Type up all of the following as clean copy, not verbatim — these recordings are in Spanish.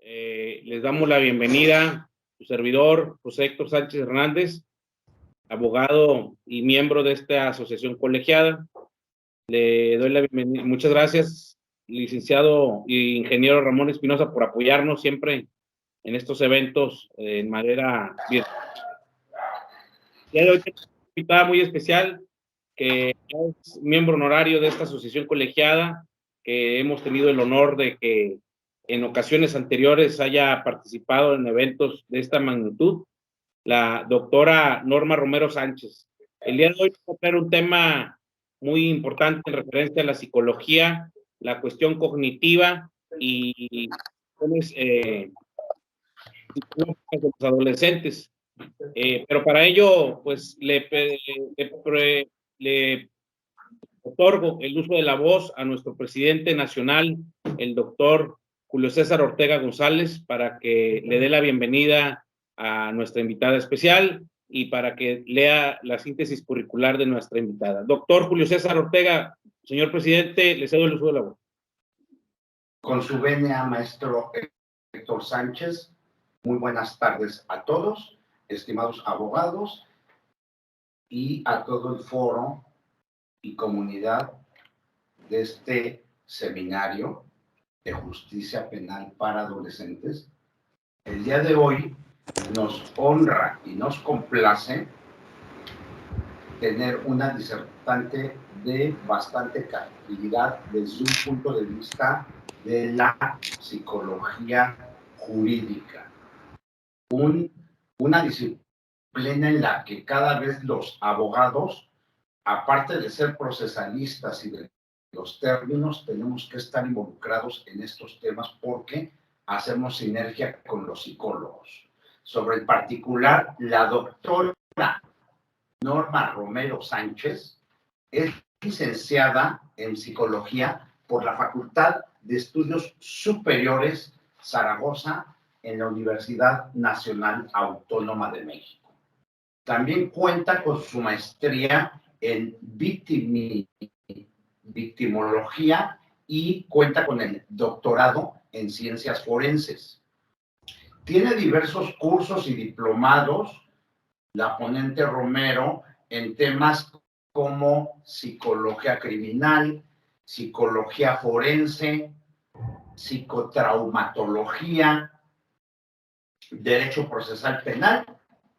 Les damos la bienvenida, su servidor, José Héctor Sánchez Hernández, abogado y miembro de esta asociación colegiada. Le doy la bienvenida. Muchas gracias, licenciado y ingeniero Ramón Espinosa, por apoyarnos siempre en estos eventos en manera virtual. Ya de hoy tengo una invitada muy especial, que es miembro honorario de esta asociación colegiada, que hemos tenido el honor de que en ocasiones anteriores haya participado en eventos de esta magnitud, la doctora Norma Romero Sánchez. El día de hoy vamos a traer un tema muy importante en referencia a la psicología, la cuestión cognitiva y de los adolescentes. Pero para ello, pues, le otorgo el uso de la voz a nuestro presidente nacional, el doctor Julio César Ortega González, para que le dé la bienvenida a nuestra invitada especial y para que lea la síntesis curricular de nuestra invitada. Doctor Julio César Ortega, señor presidente, le cedo el uso de la voz. Con su venia, maestro Héctor Sánchez, muy buenas tardes a todos, estimados abogados, y a todo el foro y comunidad de este seminario de justicia penal para adolescentes. El día de hoy nos honra y nos complace tener una disertante de bastante calidad desde un punto de vista de la psicología jurídica. Una disciplina en la que cada vez los abogados, aparte de ser procesalistas y de los términos, tenemos que estar involucrados en estos temas porque hacemos sinergia con los psicólogos. Sobre el particular, la doctora Norma Romero Sánchez es licenciada en psicología por la Facultad de Estudios Superiores Zaragoza en la Universidad Nacional Autónoma de México. También cuenta con su maestría en victimología y cuenta con el doctorado en ciencias forenses. Tiene diversos cursos y diplomados, la ponente Romero, en temas como psicología criminal, psicología forense, psicotraumatología, derecho procesal penal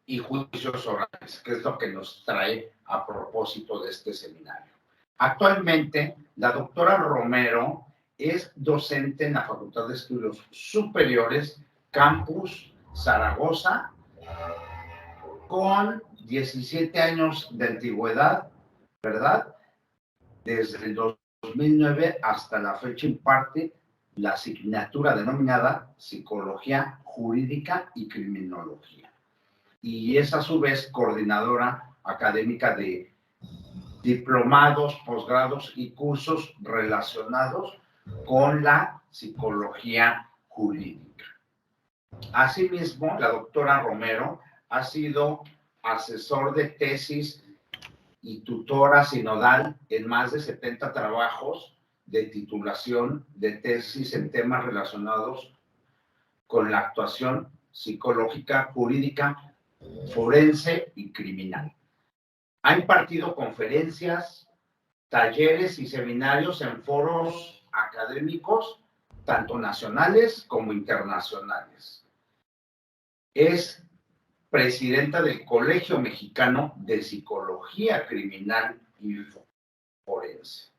y juicios orales, que es lo que nos trae a propósito de este seminario. Actualmente, la doctora Romero es docente en la Facultad de Estudios Superiores, Campus Zaragoza, con 17 años de antigüedad, ¿verdad? Desde el 2009 hasta la fecha imparte la asignatura denominada Psicología Jurídica y Criminología. Y es a su vez coordinadora académica de diplomados, posgrados y cursos relacionados con la psicología jurídica. Asimismo, la doctora Romero ha sido asesor de tesis y tutora sinodal en más de 70 trabajos de titulación de tesis en temas relacionados con la actuación psicológica, jurídica, forense y criminal. Ha impartido conferencias, talleres y seminarios en foros académicos, tanto nacionales como internacionales. Es presidenta del Colegio Mexicano de Psicología Criminal y Forense.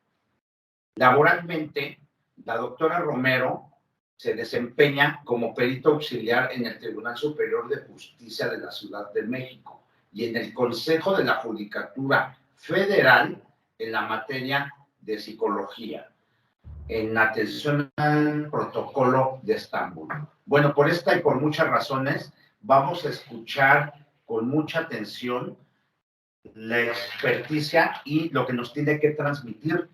Laboralmente, la doctora Romero se desempeña como perito auxiliar en el Tribunal Superior de Justicia de la Ciudad de México y en el Consejo de la Judicatura Federal en la materia de psicología, en atención al protocolo de Estambul. Bueno, por esta y por muchas razones, vamos a escuchar con mucha atención la experticia y lo que nos tiene que transmitir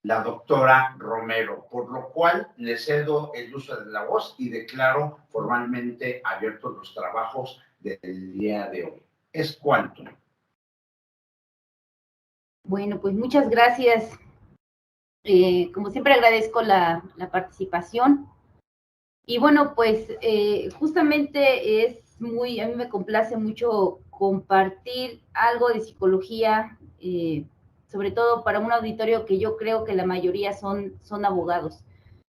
la doctora Romero, por lo cual le cedo el uso de la voz y declaro formalmente abiertos los trabajos del día de hoy. Es cuanto. Bueno, pues muchas gracias. Como siempre agradezco la participación Y bueno, pues justamente a mí me complace mucho compartir algo de psicología, sobre todo para un auditorio que yo creo que la mayoría son abogados.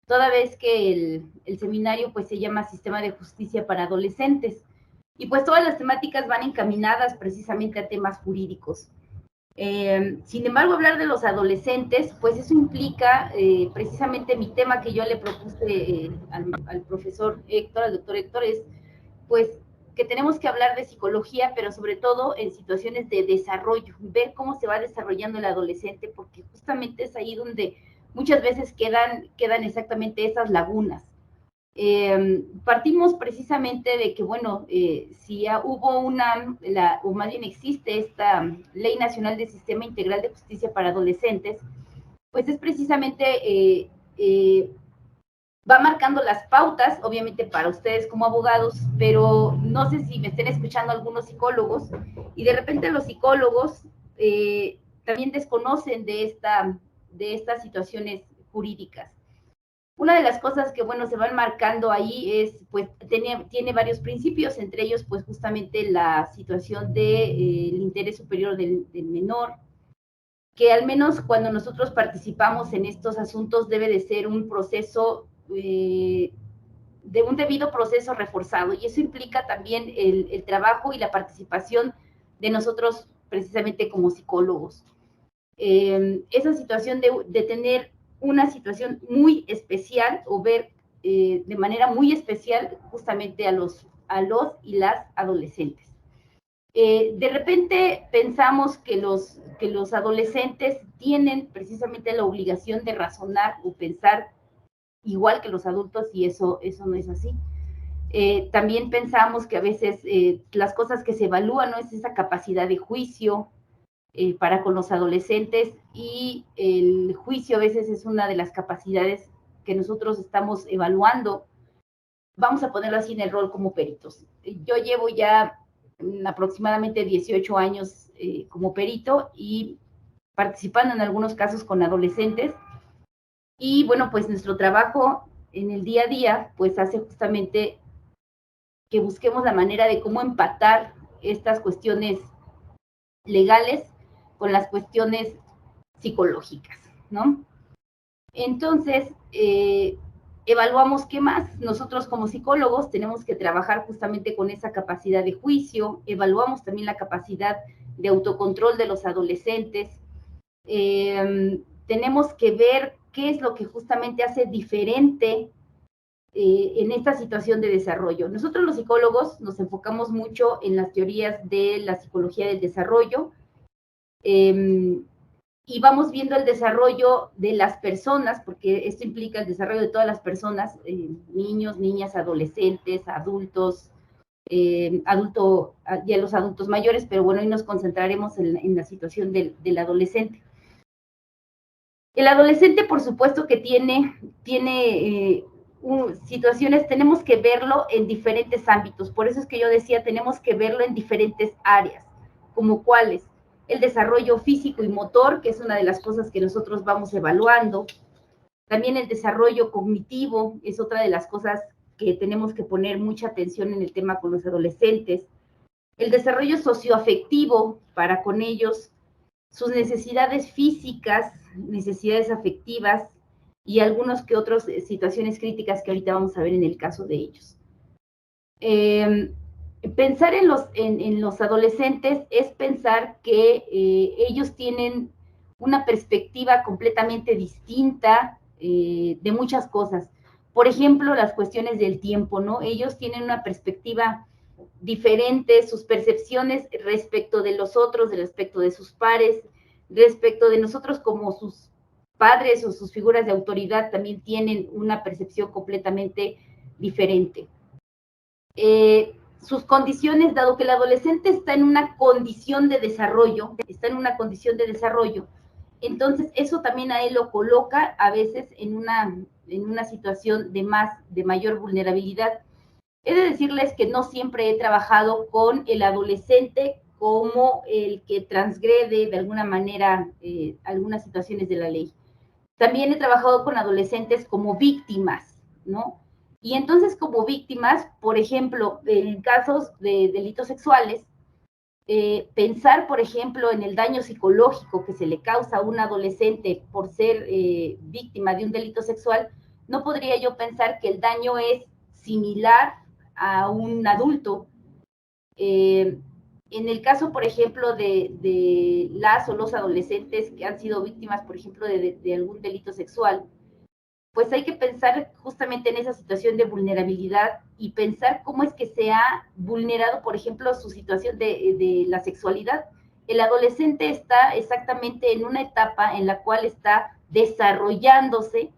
Toda vez que el seminario pues se llama Sistema de Justicia para Adolescentes. Y pues todas las temáticas van encaminadas precisamente a temas jurídicos. Sin embargo, hablar de los adolescentes, pues eso implica precisamente mi tema que yo le propuse al profesor Héctor, al doctor Héctor, es pues que tenemos que hablar de psicología, pero sobre todo en situaciones de desarrollo, ver cómo se va desarrollando el adolescente, porque justamente es ahí donde muchas veces quedan exactamente esas lagunas. Partimos precisamente de que, bueno, si ya hubo o más bien existe esta Ley Nacional de Sistema Integral de Justicia para Adolescentes, pues es precisamente, va marcando las pautas, obviamente para ustedes como abogados, pero no sé si me estén escuchando algunos psicólogos, y de repente los psicólogos también desconocen de estas situaciones jurídicas. Una de las cosas que, bueno, se van marcando ahí es, pues, tiene varios principios, entre ellos, pues, justamente la situación del interés superior del menor, que al menos cuando nosotros participamos en estos asuntos debe de ser un proceso, de un debido proceso reforzado, y eso implica también el trabajo y la participación de nosotros precisamente como psicólogos. Esa situación de tener una situación muy especial o ver de manera muy especial justamente a los y las adolescentes. De repente pensamos que los adolescentes tienen precisamente la obligación de razonar o pensar igual que los adultos, y eso no es así. También pensamos que a veces las cosas que se evalúan no es esa capacidad de juicio, para con los adolescentes, y el juicio a veces es una de las capacidades que nosotros estamos evaluando. Vamos a ponerlo así en el rol como peritos. Yo llevo ya aproximadamente 18 años como perito y participando en algunos casos con adolescentes, y bueno, pues nuestro trabajo en el día a día pues hace justamente que busquemos la manera de cómo empatar estas cuestiones legales con las cuestiones psicológicas, ¿no? Entonces, evaluamos qué más. Nosotros como psicólogos tenemos que trabajar justamente con esa capacidad de juicio, evaluamos también la capacidad de autocontrol de los adolescentes, tenemos que ver qué es lo que justamente hace diferente en esta situación de desarrollo. Nosotros los psicólogos nos enfocamos mucho en las teorías de la psicología del desarrollo, y vamos viendo el desarrollo de las personas, porque esto implica el desarrollo de todas las personas, niños, niñas, adolescentes, adultos, ya los adultos mayores, pero bueno, hoy nos concentraremos en la situación del adolescente. El adolescente, por supuesto que tiene situaciones, tenemos que verlo en diferentes ámbitos, por eso es que yo decía, tenemos que verlo en diferentes áreas, como cuáles: el desarrollo físico y motor, que es una de las cosas que nosotros vamos evaluando. También el desarrollo cognitivo es otra de las cosas que tenemos que poner mucha atención en el tema con los adolescentes. El desarrollo socioafectivo para con ellos, sus necesidades físicas, necesidades afectivas y algunos que otras situaciones críticas que ahorita vamos a ver en el caso de ellos. Pensar en los adolescentes es pensar que ellos tienen una perspectiva completamente distinta de muchas cosas. Por ejemplo, las cuestiones del tiempo, ¿no? Ellos tienen una perspectiva diferente, sus percepciones respecto de los otros, respecto de sus pares, respecto de nosotros como sus padres o sus figuras de autoridad, también tienen una percepción completamente diferente. Sus condiciones, dado que el adolescente está en una condición de desarrollo, entonces eso también a él lo coloca a veces en una situación de mayor vulnerabilidad. He de decirles que no siempre he trabajado con el adolescente como el que transgrede de alguna manera algunas situaciones de la ley. También he trabajado con adolescentes como víctimas, ¿no? Y entonces como víctimas, por ejemplo, en casos de delitos sexuales, pensar, por ejemplo, en el daño psicológico que se le causa a un adolescente por ser víctima de un delito sexual, no podría yo pensar que el daño es similar a un adulto. En el caso, por ejemplo, de las o los adolescentes que han sido víctimas, por ejemplo, de algún delito sexual, pues hay que pensar justamente en esa situación de vulnerabilidad y pensar cómo es que se ha vulnerado, por ejemplo, su situación de la sexualidad. El adolescente está exactamente en una etapa en la cual está desarrollándose,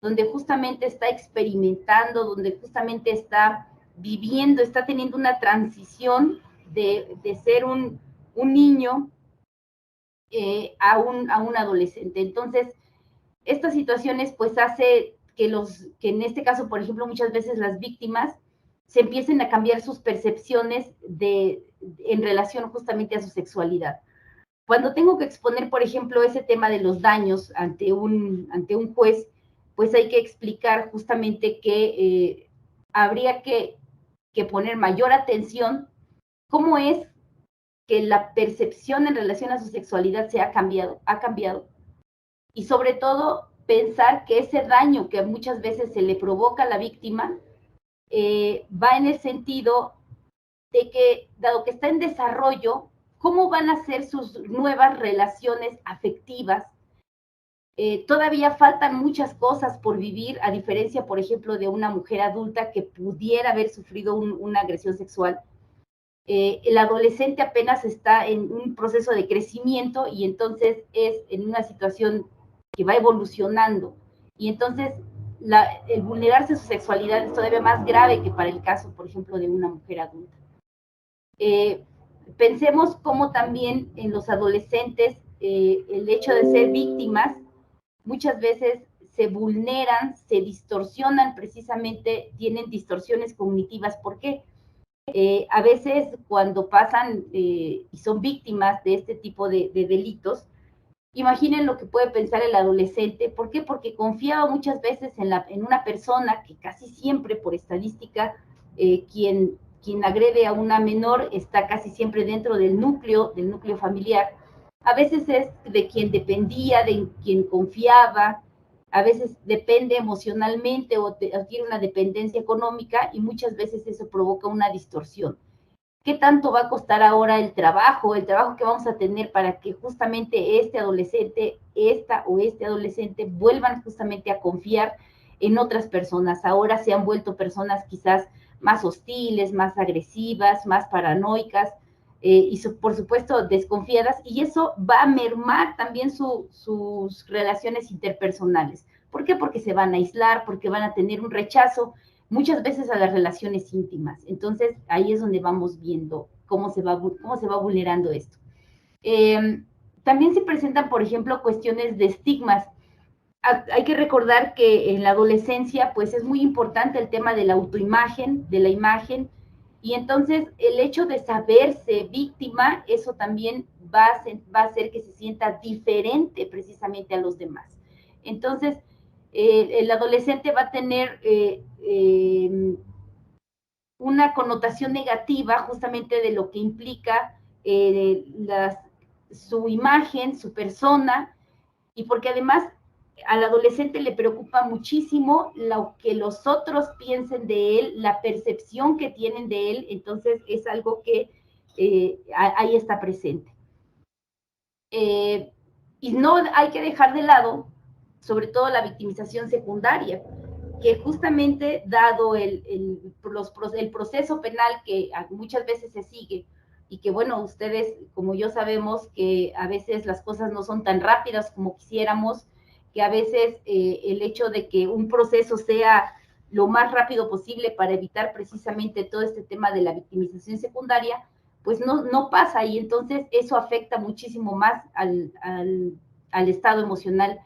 donde justamente está experimentando, donde justamente está viviendo, está teniendo una transición de ser un niño a un adolescente. Entonces, estas situaciones pues hace que en este caso, por ejemplo, muchas veces las víctimas se empiecen a cambiar sus percepciones en relación justamente a su sexualidad. Cuando tengo que exponer, por ejemplo, ese tema de los daños ante un juez, pues hay que explicar justamente que habría que poner mayor atención cómo es que la percepción en relación a su sexualidad se ha cambiado, y sobre todo pensar que ese daño que muchas veces se le provoca a la víctima va en el sentido de que, dado que está en desarrollo, ¿cómo van a ser sus nuevas relaciones afectivas? Todavía faltan muchas cosas por vivir, a diferencia, por ejemplo, de una mujer adulta que pudiera haber sufrido una agresión sexual. El adolescente apenas está en un proceso de crecimiento y entonces es en una situación que va evolucionando. Y entonces el vulnerarse su sexualidad es todavía más grave que para el caso, por ejemplo, de una mujer adulta. Pensemos cómo también en los adolescentes el hecho de ser víctimas muchas veces se vulneran, se distorsionan precisamente, tienen distorsiones cognitivas. ¿Por qué? A veces cuando pasan y son víctimas de este tipo de delitos, imaginen lo que puede pensar el adolescente. ¿Por qué? Porque confiaba muchas veces en una persona que casi siempre, por estadística, quien agrede a una menor está casi siempre dentro del núcleo familiar. A veces es de quien dependía, de quien confiaba, a veces depende emocionalmente o tiene una dependencia económica y muchas veces eso provoca una distorsión. ¿Qué tanto va a costar ahora el trabajo que vamos a tener para que justamente este adolescente, esta o este adolescente vuelvan justamente a confiar en otras personas? Ahora se han vuelto personas quizás más hostiles, más agresivas, más paranoicas y por supuesto desconfiadas, y eso va a mermar también sus relaciones interpersonales. ¿Por qué? Porque se van a aislar, porque van a tener un rechazo muchas veces a las relaciones íntimas. Entonces, ahí es donde vamos viendo cómo se va vulnerando esto. También se presentan, por ejemplo, cuestiones de estigmas. Hay que recordar que en la adolescencia, pues es muy importante el tema de la autoimagen, de la imagen, y entonces el hecho de saberse víctima, eso también va a hacer que se sienta diferente precisamente a los demás. Entonces, el adolescente va a tener una connotación negativa justamente de lo que implica su imagen, su persona, y porque además al adolescente le preocupa muchísimo lo que los otros piensen de él, la percepción que tienen de él. Entonces es algo que ahí está presente. Y no hay que dejar de lado, sobre todo la victimización secundaria, que justamente dado el proceso penal que muchas veces se sigue, y que bueno, ustedes como yo sabemos que a veces las cosas no son tan rápidas como quisiéramos, que a veces el hecho de que un proceso sea lo más rápido posible para evitar precisamente todo este tema de la victimización secundaria, pues no pasa, y entonces eso afecta muchísimo más al estado emocional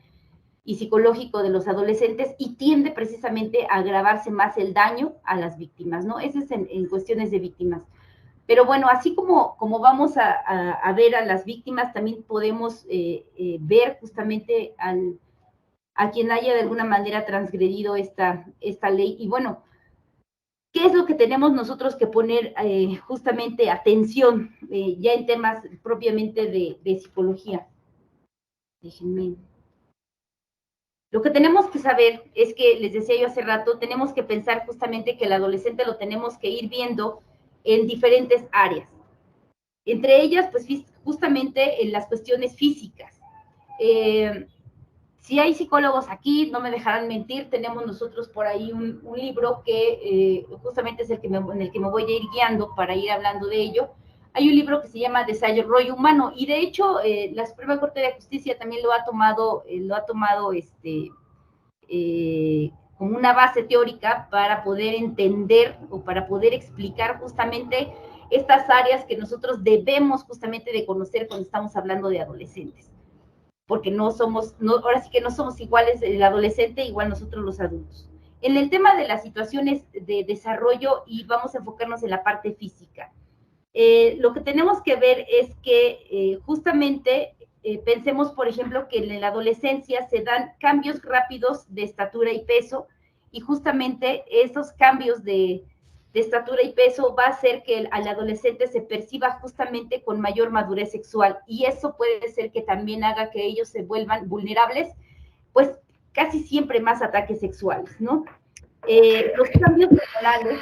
y psicológico de los adolescentes y tiende precisamente a agravarse más el daño a las víctimas, ¿no? Eso es en cuestiones de víctimas. Pero bueno, así como vamos a ver a las víctimas, también podemos ver justamente a quien haya de alguna manera transgredido esta ley. Y bueno, ¿Qué es lo que tenemos nosotros que poner justamente atención ya en temas propiamente de psicología? Déjenme. Lo que tenemos que saber es que, les decía yo hace rato, tenemos que pensar justamente que el adolescente lo tenemos que ir viendo en diferentes áreas. Entre ellas, pues justamente en las cuestiones físicas. Si hay psicólogos aquí, no me dejarán mentir, tenemos nosotros por ahí un libro que justamente es en el que me voy a ir guiando para ir hablando de ello. Hay un libro que se llama Desarrollo Humano, y de hecho la Suprema Corte de Justicia también lo ha tomado como una base teórica para poder entender o para poder explicar justamente estas áreas que nosotros debemos justamente de conocer cuando estamos hablando de adolescentes. Porque ahora sí que no somos iguales el adolescente, igual nosotros los adultos. En el tema de las situaciones de desarrollo, y vamos a enfocarnos en la parte física, lo que tenemos que ver es que justamente pensemos, por ejemplo, que en la adolescencia se dan cambios rápidos de estatura y peso, y justamente esos cambios de estatura y peso va a hacer que al adolescente se perciba justamente con mayor madurez sexual, y eso puede ser que también haga que ellos se vuelvan vulnerables, pues casi siempre más ataques sexuales, ¿no? Los cambios hormonales,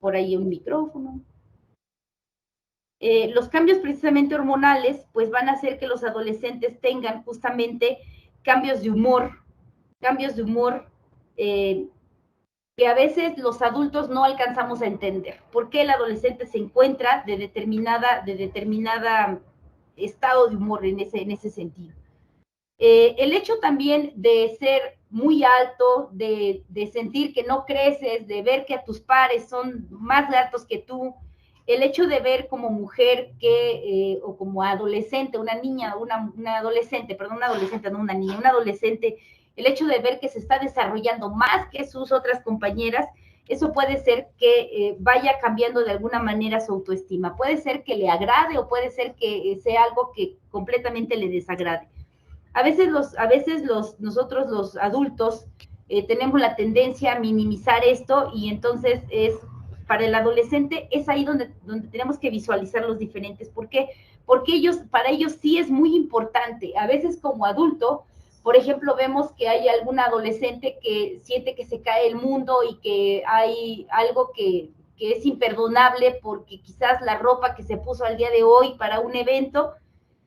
por ahí un micrófono. Los cambios precisamente hormonales, pues van a hacer que los adolescentes tengan justamente cambios de humor, que a veces los adultos no alcanzamos a entender. ¿Por qué el adolescente se encuentra de determinada estado de humor en ese sentido? El hecho también de ser muy alto, de sentir que no creces, de ver que a tus pares son más altos que tú, el hecho de ver como mujer o como adolescente, una niña, una adolescente, perdón, una adolescente, no una niña, una adolescente, el hecho de ver que se está desarrollando más que sus otras compañeras, eso puede ser que vaya cambiando de alguna manera su autoestima. Puede ser que le agrade o puede ser que sea algo que completamente le desagrade. A veces nosotros los adultos tenemos la tendencia a minimizar esto, y entonces para el adolescente es ahí donde tenemos que visualizar los diferentes. ¿Por qué? Porque para ellos sí es muy importante. A veces como adulto, por ejemplo, vemos que hay alguna adolescente que siente que se cae el mundo y que hay algo que es imperdonable, porque quizás la ropa que se puso al día de hoy para un evento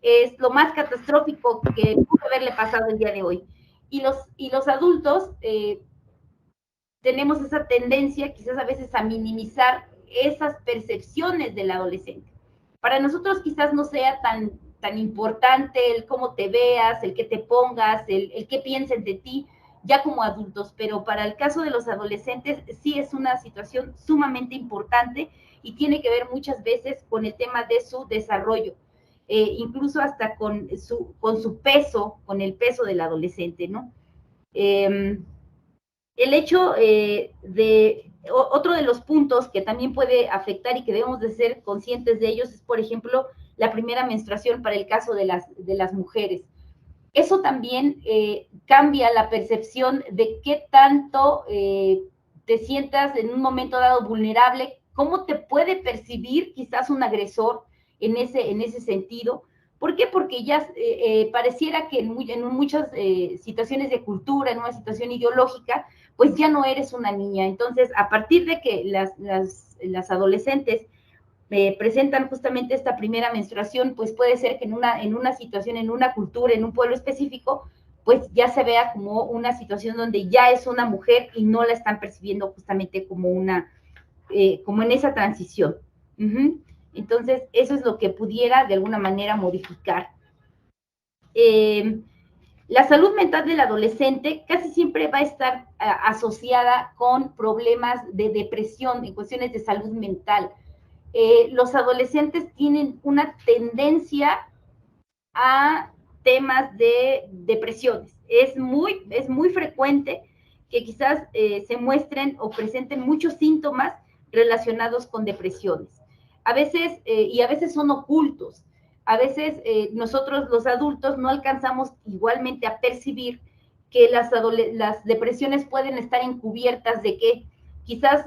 es lo más catastrófico que pudo haberle pasado el día de hoy. Y los adultos tenemos esa tendencia quizás a veces a minimizar esas percepciones del adolescente. Para nosotros quizás no sea tan importante el cómo te veas, el que te pongas, el qué piensen de ti, ya como adultos, pero para el caso de los adolescentes sí es una situación sumamente importante y tiene que ver muchas veces con el tema de su desarrollo. Incluso hasta con su peso, con el peso del adolescente, ¿no? El hecho otro de los puntos que también puede afectar y que debemos de ser conscientes de ellos es, por ejemplo, la primera menstruación para el caso de las mujeres. Eso también cambia la percepción de qué tanto te sientas en un momento dado vulnerable, cómo te puede percibir quizás un agresor en ese sentido. ¿Por qué? Porque ya pareciera que en muchas situaciones de cultura, en una situación ideológica, pues ya no eres una niña. Entonces, a partir de que las adolescentes presentan justamente esta primera menstruación, pues puede ser que en una situación, en una cultura, en un pueblo específico, pues ya se vea como una situación donde ya es una mujer y no la están percibiendo justamente como como en esa transición. Entonces, eso es lo que pudiera de alguna manera modificar. La salud mental del adolescente casi siempre va a estar asociada con problemas de depresión, en cuestiones de salud mental. Los adolescentes tienen una tendencia a temas de depresiones. Es muy frecuente que quizás se muestren o presenten muchos síntomas relacionados con depresiones. A veces son ocultos. A veces nosotros los adultos no alcanzamos igualmente a percibir que las depresiones pueden estar encubiertas, de que quizás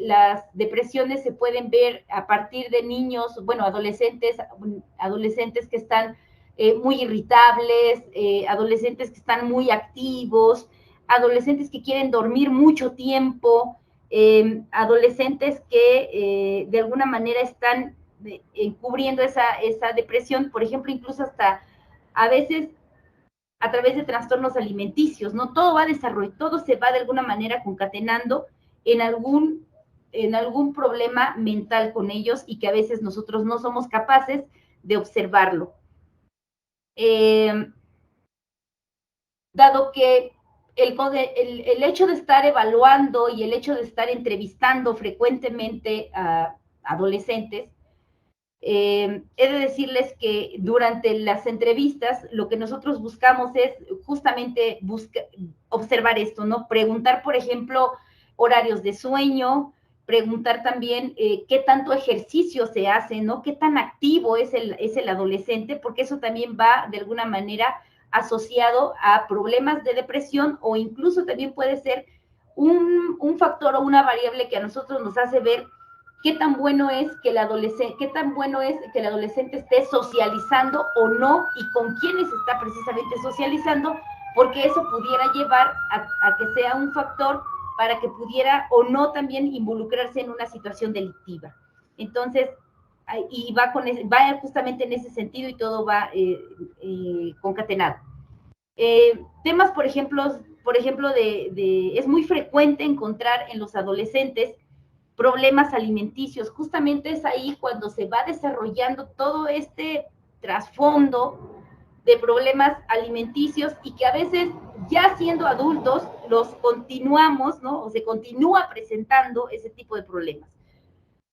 las depresiones se pueden ver a partir de niños, bueno, adolescentes que están muy irritables, adolescentes que están muy activos, adolescentes que quieren dormir mucho tiempo, adolescentes que de alguna manera están encubriendo esa depresión, por ejemplo, incluso hasta a veces a través de trastornos alimenticios, ¿no? Todo se va de alguna manera concatenando en algún problema mental con ellos y que a veces nosotros no somos capaces de observarlo. Dado que el hecho de estar evaluando y el hecho de estar entrevistando frecuentemente a adolescentes, he de decirles que durante las entrevistas lo que nosotros buscamos es justamente observar esto, ¿no? Preguntar, por ejemplo, horarios de sueño, preguntar también qué tanto ejercicio se hace, ¿no? Qué tan activo es el adolescente, porque eso también va de alguna manera asociado a problemas de depresión, o incluso también puede ser un factor o una variable que a nosotros nos hace ver qué tan bueno es que el adolescente esté socializando o no, y con quiénes está precisamente socializando, porque eso pudiera llevar a que sea un factor para que pudiera o no también involucrarse en una situación delictiva. Entonces, y va justamente en ese sentido, y todo va concatenado. Temas, por ejemplo, es muy frecuente encontrar en los adolescentes problemas alimenticios. Justamente es ahí cuando se va desarrollando todo este trasfondo de problemas alimenticios, y que a veces ya siendo adultos los continuamos, ¿no? O se continúa presentando ese tipo de problemas.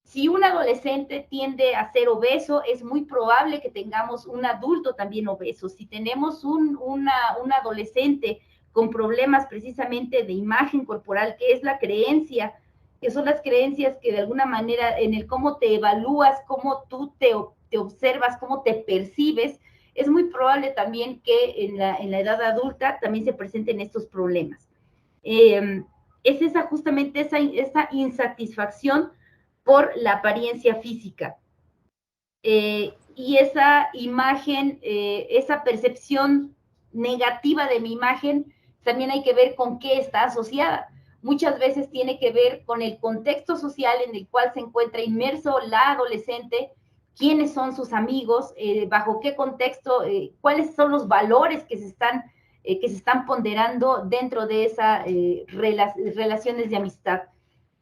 Si un adolescente tiende a ser obeso, es muy probable que tengamos un adulto también obeso. Si tenemos un adolescente con problemas precisamente de imagen corporal, que es la creencia, que son las creencias que de alguna manera en el cómo te evalúas, cómo tú te observas, cómo te percibes, es muy probable también que en la edad adulta también se presenten estos problemas. Es justamente esa insatisfacción por la apariencia física. Y esa imagen, esa percepción negativa de mi imagen, también hay que ver con qué está asociada. Muchas veces tiene que ver con el contexto social en el cual se encuentra inmerso la adolescente, quiénes son sus amigos, bajo qué contexto, cuáles son los valores que se están ponderando dentro de esas relaciones de amistad.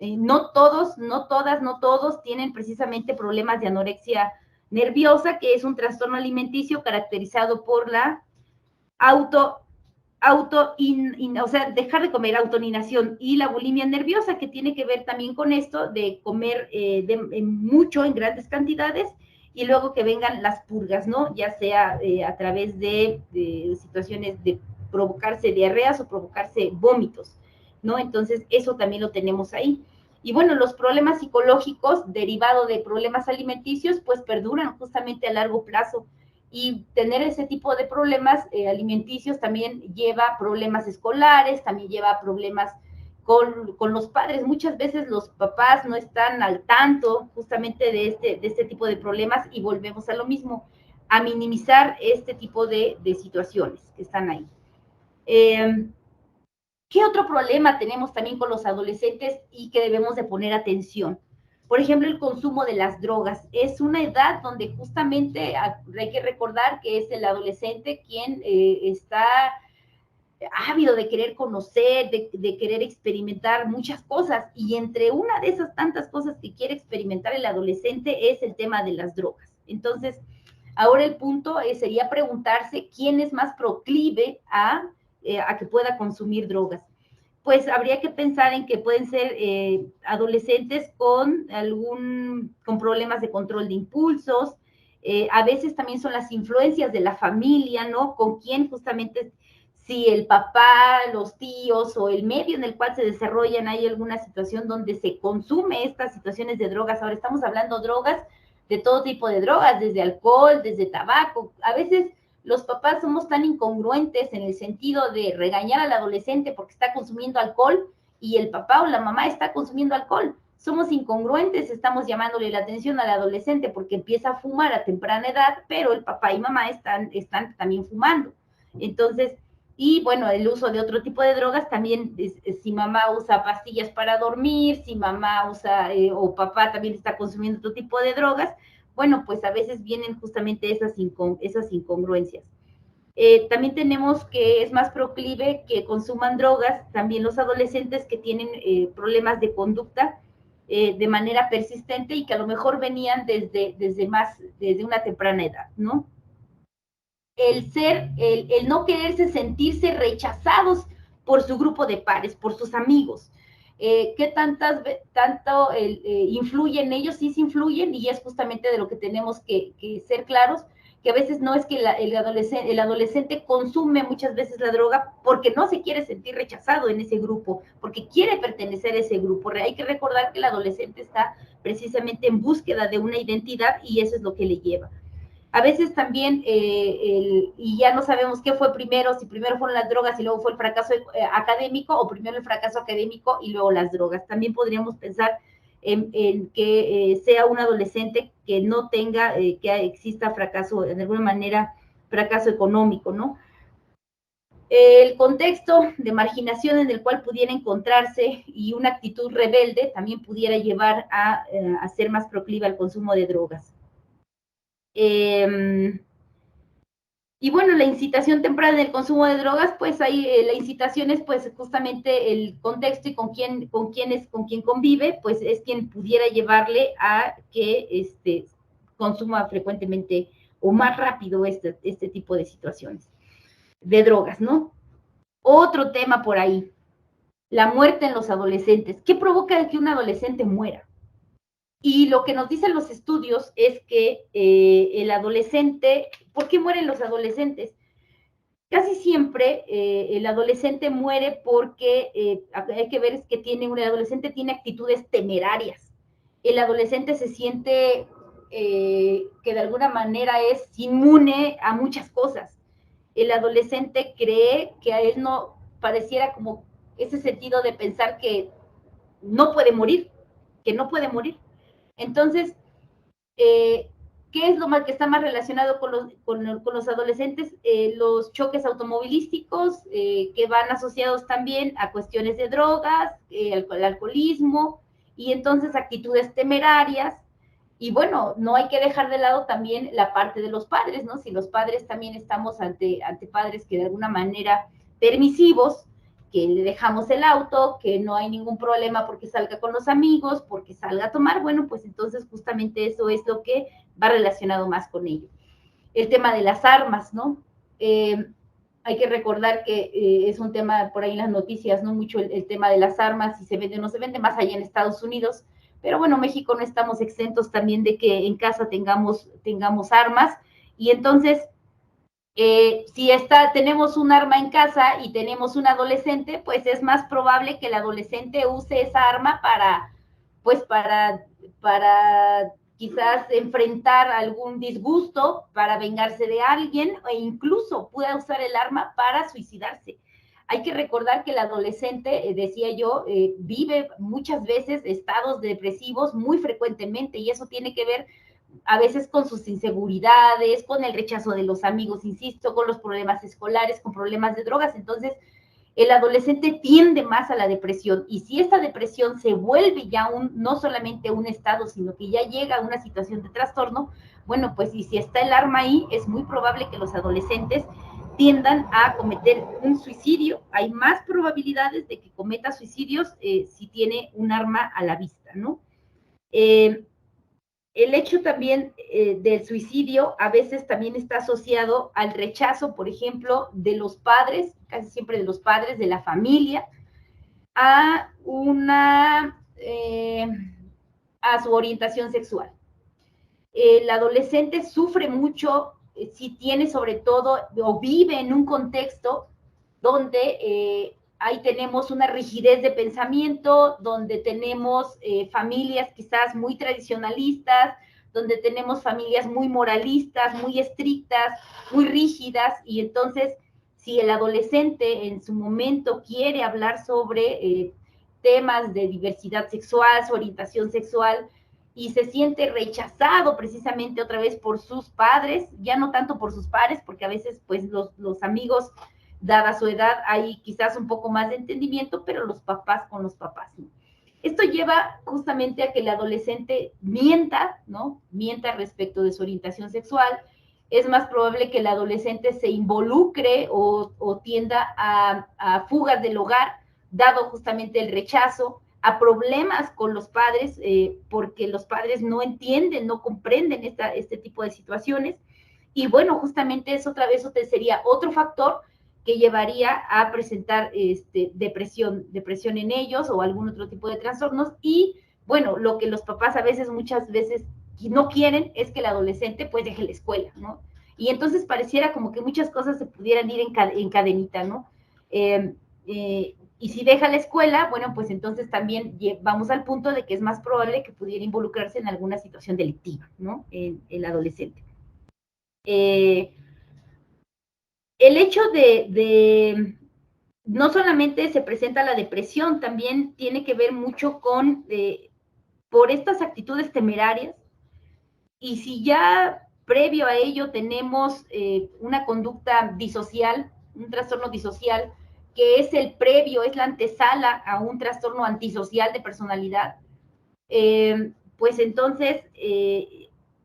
No todos, no todas, no todos tienen precisamente problemas de anorexia nerviosa, que es un trastorno alimenticio caracterizado por la o sea, dejar de comer, autoininación, y la bulimia nerviosa, que tiene que ver también con esto de comer mucho en grandes cantidades, y luego que vengan las purgas, ¿no? Ya sea a través de situaciones de provocarse diarreas o provocarse vómitos, ¿no? Entonces, eso también lo tenemos ahí. Y bueno, los problemas psicológicos derivados de problemas alimenticios, pues perduran justamente a largo plazo. Y tener ese tipo de problemas alimenticios también lleva problemas escolares, también lleva problemas con los padres. Muchas veces los papás no están al tanto justamente de este tipo de problemas, y volvemos a lo mismo, a minimizar este tipo de situaciones que están ahí. ¿Qué otro problema tenemos también con los adolescentes y que debemos de poner atención? Por ejemplo, el consumo de las drogas. Es una edad donde justamente hay que recordar que es el adolescente quien está ávido de querer conocer, de querer experimentar muchas cosas, y entre una de esas tantas cosas que quiere experimentar el adolescente es el tema de las drogas. Entonces, ahora el punto sería preguntarse quién es más proclive a que pueda consumir drogas. Pues habría que pensar en que pueden ser adolescentes con problemas de control de impulsos. A veces también son las influencias de la familia, ¿no? Con quién justamente, si el papá, los tíos o el medio en el cual se desarrollan, hay alguna situación donde se consume estas situaciones de drogas. Ahora estamos hablando de drogas, de todo tipo de drogas, desde alcohol, desde tabaco. A veces los papás somos tan incongruentes en el sentido de regañar al adolescente porque está consumiendo alcohol y el papá o la mamá está consumiendo alcohol. Somos incongruentes, estamos llamándole la atención al adolescente porque empieza a fumar a temprana edad, pero el papá y mamá están también fumando. Entonces, y bueno, el uso de otro tipo de drogas también, si mamá usa pastillas para dormir, si mamá usa o papá también está consumiendo otro tipo de drogas, bueno, pues a veces vienen justamente esas incongruencias. También tenemos que es más proclive que consuman drogas también los adolescentes que tienen problemas de conducta de manera persistente y que a lo mejor venían desde una temprana edad, ¿no? El no quererse sentirse rechazados por su grupo de pares, por sus amigos. ¿Qué tanto influye en ellos? Sí se influyen y es justamente de lo que tenemos que ser claros, que a veces no es que el adolescente consume muchas veces la droga porque no se quiere sentir rechazado en ese grupo, porque quiere pertenecer a ese grupo. Hay que recordar que el adolescente está precisamente en búsqueda de una identidad y eso es lo que le lleva. A veces también, y ya no sabemos qué fue primero, si primero fueron las drogas y luego fue el fracaso académico, o primero el fracaso académico y luego las drogas. También podríamos pensar en que sea un adolescente que no tenga, que exista fracaso, de alguna manera, fracaso económico, ¿no? El contexto de marginación en el cual pudiera encontrarse y una actitud rebelde también pudiera llevar a ser más proclive al consumo de drogas. Y bueno, la incitación temprana del consumo de drogas, pues ahí la incitación es pues justamente el contexto y con quién convive, pues es quien pudiera llevarle a que consuma frecuentemente o más rápido este tipo de situaciones de drogas, ¿no? Otro tema por ahí, la muerte en los adolescentes. ¿Qué provoca que un adolescente muera? Y lo que nos dicen los estudios es que el adolescente, ¿por qué mueren los adolescentes? Casi siempre el adolescente muere porque hay que ver es que el adolescente tiene actitudes temerarias. El adolescente se siente que de alguna manera es inmune a muchas cosas. El adolescente cree que a él no pareciera como ese sentido de pensar que no puede morir, que no puede morir. Entonces, ¿qué es lo que está más relacionado con los adolescentes? Los choques automovilísticos que van asociados también a cuestiones de drogas, el alcoholismo y entonces actitudes temerarias. Y bueno, no hay que dejar de lado también la parte de los padres, ¿no? Si los padres también estamos ante padres que de alguna manera permisivos, que le dejamos el auto, que no hay ningún problema porque salga con los amigos, porque salga a tomar, bueno, pues entonces justamente eso es lo que va relacionado más con ello. El tema de las armas, ¿no? Hay que recordar que es un tema por ahí en las noticias, ¿no? Mucho el tema de las armas, si se vende o no se vende, más allá en Estados Unidos, pero bueno, México no estamos exentos también de que en casa tengamos armas, y entonces si tenemos un arma en casa y tenemos un adolescente, pues es más probable que el adolescente use esa arma para quizás enfrentar algún disgusto, para vengarse de alguien, e incluso pueda usar el arma para suicidarse. Hay que recordar que el adolescente, decía yo, vive muchas veces estados depresivos muy frecuentemente, y eso tiene que ver a veces con sus inseguridades, con el rechazo de los amigos, insisto, con los problemas escolares, con problemas de drogas. Entonces, el adolescente tiende más a la depresión, y si esta depresión se vuelve ya no solamente un estado, sino que ya llega a una situación de trastorno, bueno, pues y si está el arma ahí, es muy probable que los adolescentes tiendan a cometer un suicidio. Hay más probabilidades de que cometa suicidios si tiene un arma a la vista, ¿no? El hecho también del suicidio a veces también está asociado al rechazo, por ejemplo, de los padres, casi siempre de los padres, de la familia, a su orientación sexual. El adolescente sufre mucho si tiene sobre todo o vive en un contexto donde ahí tenemos una rigidez de pensamiento, donde tenemos familias quizás muy tradicionalistas, donde tenemos familias muy moralistas, muy estrictas, muy rígidas, y entonces si el adolescente en su momento quiere hablar sobre temas de diversidad sexual, su orientación sexual, y se siente rechazado precisamente otra vez por sus padres, ya no tanto por sus pares, porque a veces pues los amigos, dada su edad, hay quizás un poco más de entendimiento, pero los papás con los papás, ¿no? Esto lleva justamente a que el adolescente mienta, ¿no? Mienta respecto de su orientación sexual. Es más probable que el adolescente se involucre o tienda a fugas del hogar, dado justamente el rechazo, a problemas con los padres, porque los padres no entienden, no comprenden este tipo de situaciones. Y bueno, justamente eso otra vez sería otro factor que llevaría a presentar depresión en ellos o algún otro tipo de trastornos. Y bueno, lo que los papás muchas veces no quieren es que el adolescente pues deje la escuela, ¿no? Y entonces pareciera como que muchas cosas se pudieran ir en cadenita, ¿no? Y si deja la escuela, bueno, pues entonces también vamos al punto de que es más probable que pudiera involucrarse en alguna situación delictiva, ¿no? El adolescente. El hecho no solamente se presenta la depresión, también tiene que ver mucho con, por estas actitudes temerarias, y si ya previo a ello tenemos una conducta disocial, un trastorno disocial, que es el previo, es la antesala a un trastorno antisocial de personalidad, pues entonces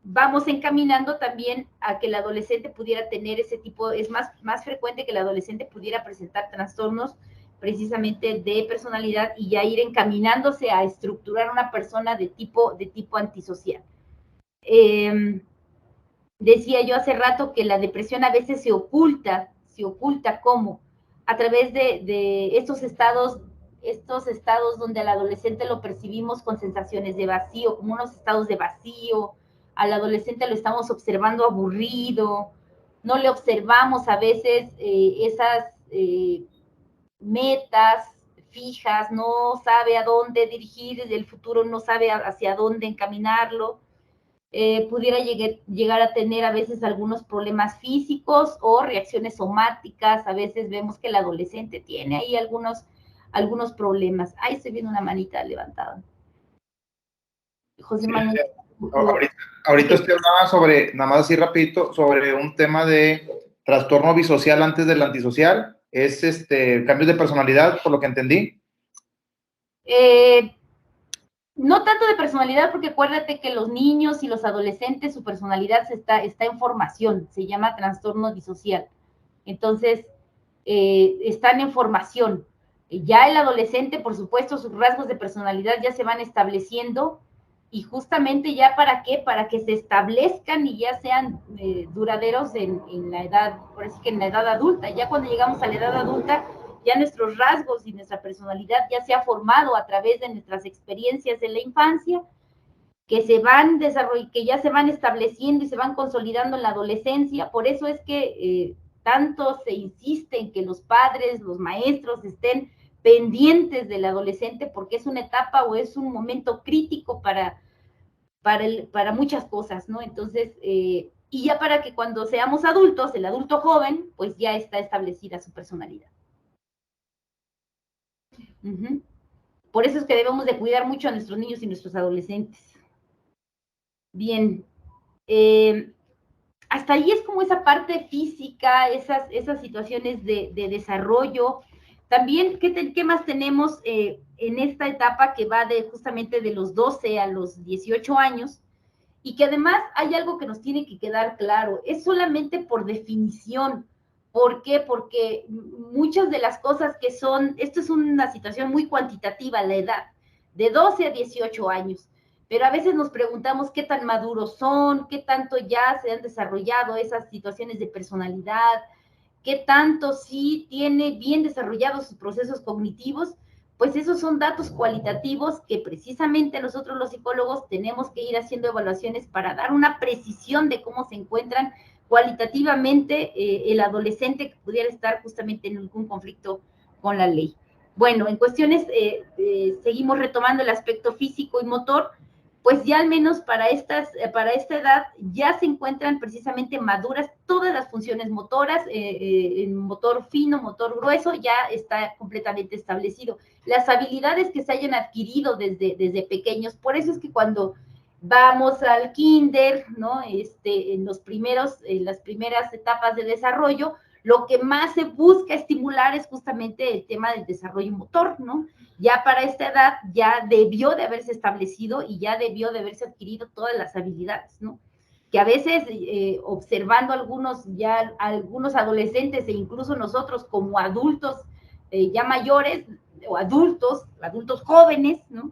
vamos encaminando también a que el adolescente pudiera tener ese tipo, es más frecuente que el adolescente pudiera presentar trastornos precisamente de personalidad y ya ir encaminándose a estructurar una persona de tipo antisocial. Decía yo hace rato que la depresión a veces se oculta como a través de estos estados donde al adolescente lo percibimos con sensaciones de vacío, como unos estados de vacío. Al adolescente lo estamos observando aburrido, no le observamos a veces esas metas fijas, no sabe a dónde dirigir el futuro, no sabe hacia dónde encaminarlo. Pudiera llegar a tener a veces algunos problemas físicos o reacciones somáticas. A veces vemos que el adolescente tiene ahí algunos problemas. Ahí estoy viendo una manita levantada. José Manuel. Ahorita usted hablaba sobre, nada más así rapidito, sobre un tema de trastorno bisocial antes del antisocial. Es cambios de personalidad, por lo que entendí. No tanto de personalidad, porque acuérdate que los niños y los adolescentes, su personalidad está en formación, se llama trastorno disocial. Entonces, están en formación. Ya el adolescente, por supuesto, sus rasgos de personalidad ya se van estableciendo, y justamente ya ¿para qué? Para que se establezcan y ya sean duraderos en la edad, por eso que en la edad adulta. Ya cuando llegamos a la edad adulta, ya nuestros rasgos y nuestra personalidad ya se ha formado a través de nuestras experiencias en la infancia, que se van desarrollando, que ya se van estableciendo y se van consolidando en la adolescencia. Por eso es que tanto se insiste en que los padres, los maestros estén pendientes del adolescente, porque es una etapa o es un momento crítico para muchas cosas, ¿no? Entonces, y ya para que cuando seamos adultos, el adulto joven, pues ya está establecida su personalidad. Por eso es que debemos de cuidar mucho a nuestros niños y nuestros adolescentes. Bien, hasta ahí es como esa parte física, esas situaciones de desarrollo. También, ¿qué más tenemos en esta etapa que va justamente de los 12 a los 18 años? Y que además hay algo que nos tiene que quedar claro, es solamente por definición. ¿Por qué? Porque muchas de las cosas esto es una situación muy cuantitativa, la edad, de 12 a 18 años, pero a veces nos preguntamos qué tan maduros son, qué tanto ya se han desarrollado esas situaciones de personalidad, qué tanto sí tiene bien desarrollados sus procesos cognitivos. Pues esos son datos cualitativos que precisamente nosotros los psicólogos tenemos que ir haciendo evaluaciones para dar una precisión de cómo se encuentran cualitativamente el adolescente que pudiera estar justamente en algún conflicto con la ley. Bueno, en cuestiones, seguimos retomando el aspecto físico y motor. pues ya al menos para esta edad ya se encuentran precisamente maduras todas las funciones motoras, motor fino, motor grueso, ya está completamente establecido. Las habilidades que se hayan adquirido desde pequeños, por eso es que cuando vamos al kinder, ¿no? En las primeras etapas de desarrollo, lo que más se busca estimular es justamente el tema del desarrollo motor, ¿no? Ya para esta edad ya debió de haberse establecido y ya debió de haberse adquirido todas las habilidades, ¿no? Que a veces observando algunos adolescentes e incluso nosotros como adultos ya mayores o adultos jóvenes, ¿no?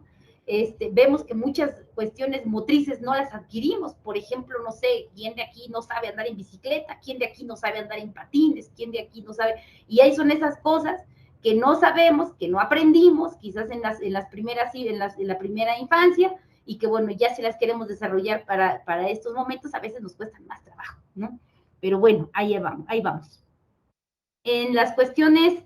Vemos que muchas cuestiones motrices no las adquirimos. Por ejemplo, no sé, ¿quién de aquí no sabe andar en bicicleta? ¿Quién de aquí no sabe andar en patines? ¿Quién de aquí no sabe? Y ahí son esas cosas que no sabemos, que no aprendimos, quizás en la primera infancia, y que bueno, ya si las queremos desarrollar para estos momentos, a veces nos cuestan más trabajo, ¿no? Pero bueno, ahí vamos. En las cuestiones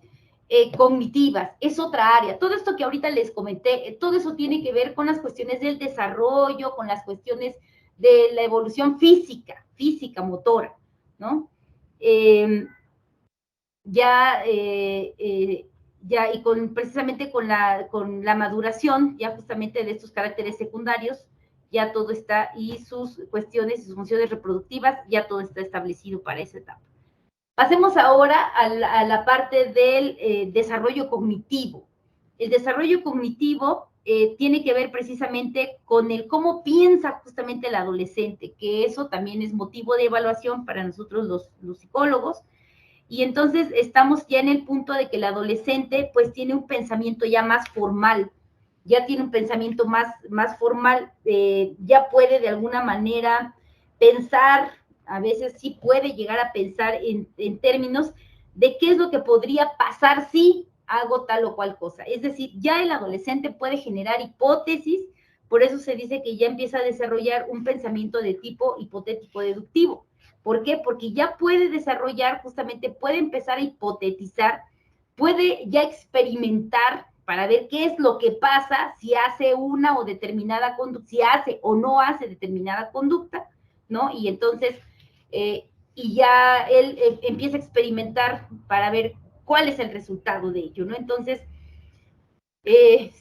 cognitivas, es otra área. Todo esto que ahorita les comenté, todo eso tiene que ver con las cuestiones del desarrollo, con las cuestiones de la evolución física, motora, ¿no? Y precisamente con la maduración, ya justamente de estos caracteres secundarios, ya todo está, y sus cuestiones y sus funciones reproductivas, ya todo está establecido para esa etapa. Pasemos ahora a la parte del desarrollo cognitivo. El desarrollo cognitivo tiene que ver precisamente con el cómo piensa justamente el adolescente, que eso también es motivo de evaluación para nosotros los psicólogos. Y entonces estamos ya en el punto de que el adolescente pues tiene un pensamiento ya más formal, ya tiene un pensamiento más formal, ya puede de alguna manera pensar, a veces sí puede llegar a pensar en términos de qué es lo que podría pasar si hago tal o cual cosa. Es decir, ya el adolescente puede generar hipótesis, por eso se dice que ya empieza a desarrollar un pensamiento de tipo hipotético deductivo. ¿Por qué? Porque ya puede desarrollar, justamente puede empezar a hipotetizar, puede ya experimentar para ver qué es lo que pasa si hace una o determinada conducta, si hace o no hace determinada conducta, ¿no? Y entonces, y ya él empieza a experimentar para ver cuál es el resultado de ello, ¿no? Entonces,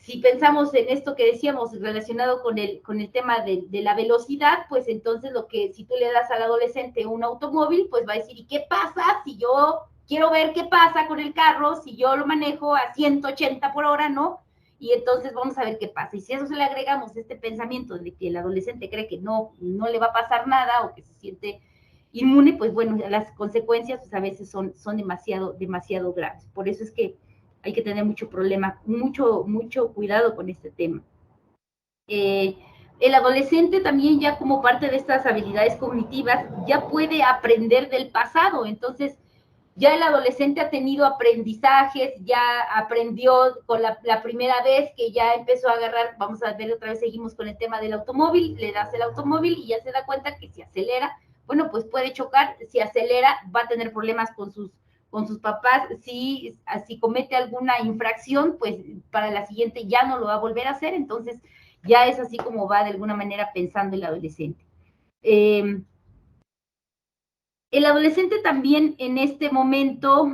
si pensamos en esto que decíamos relacionado con el tema de la velocidad, pues entonces si tú le das al adolescente un automóvil, pues va a decir, ¿y qué pasa si yo quiero ver qué pasa con el carro, si yo lo manejo a 180 por hora, ¿no? Y entonces vamos a ver qué pasa. Y si a eso se le agregamos este pensamiento de que el adolescente cree que no le va a pasar nada o que se siente inmune, pues bueno, las consecuencias pues a veces son demasiado graves. Por eso es que hay que tener mucho cuidado con este tema. El adolescente también ya como parte de estas habilidades cognitivas ya puede aprender del pasado, entonces ya el adolescente ha tenido aprendizajes, ya aprendió con la primera vez que ya empezó a agarrar, vamos a ver otra vez, seguimos con el tema del automóvil, le das el automóvil y ya se da cuenta que si acelera, bueno, pues puede chocar, si acelera va a tener problemas con sus papás, si comete alguna infracción, pues para la siguiente ya no lo va a volver a hacer, entonces ya es así como va de alguna manera pensando el adolescente. El adolescente también en este momento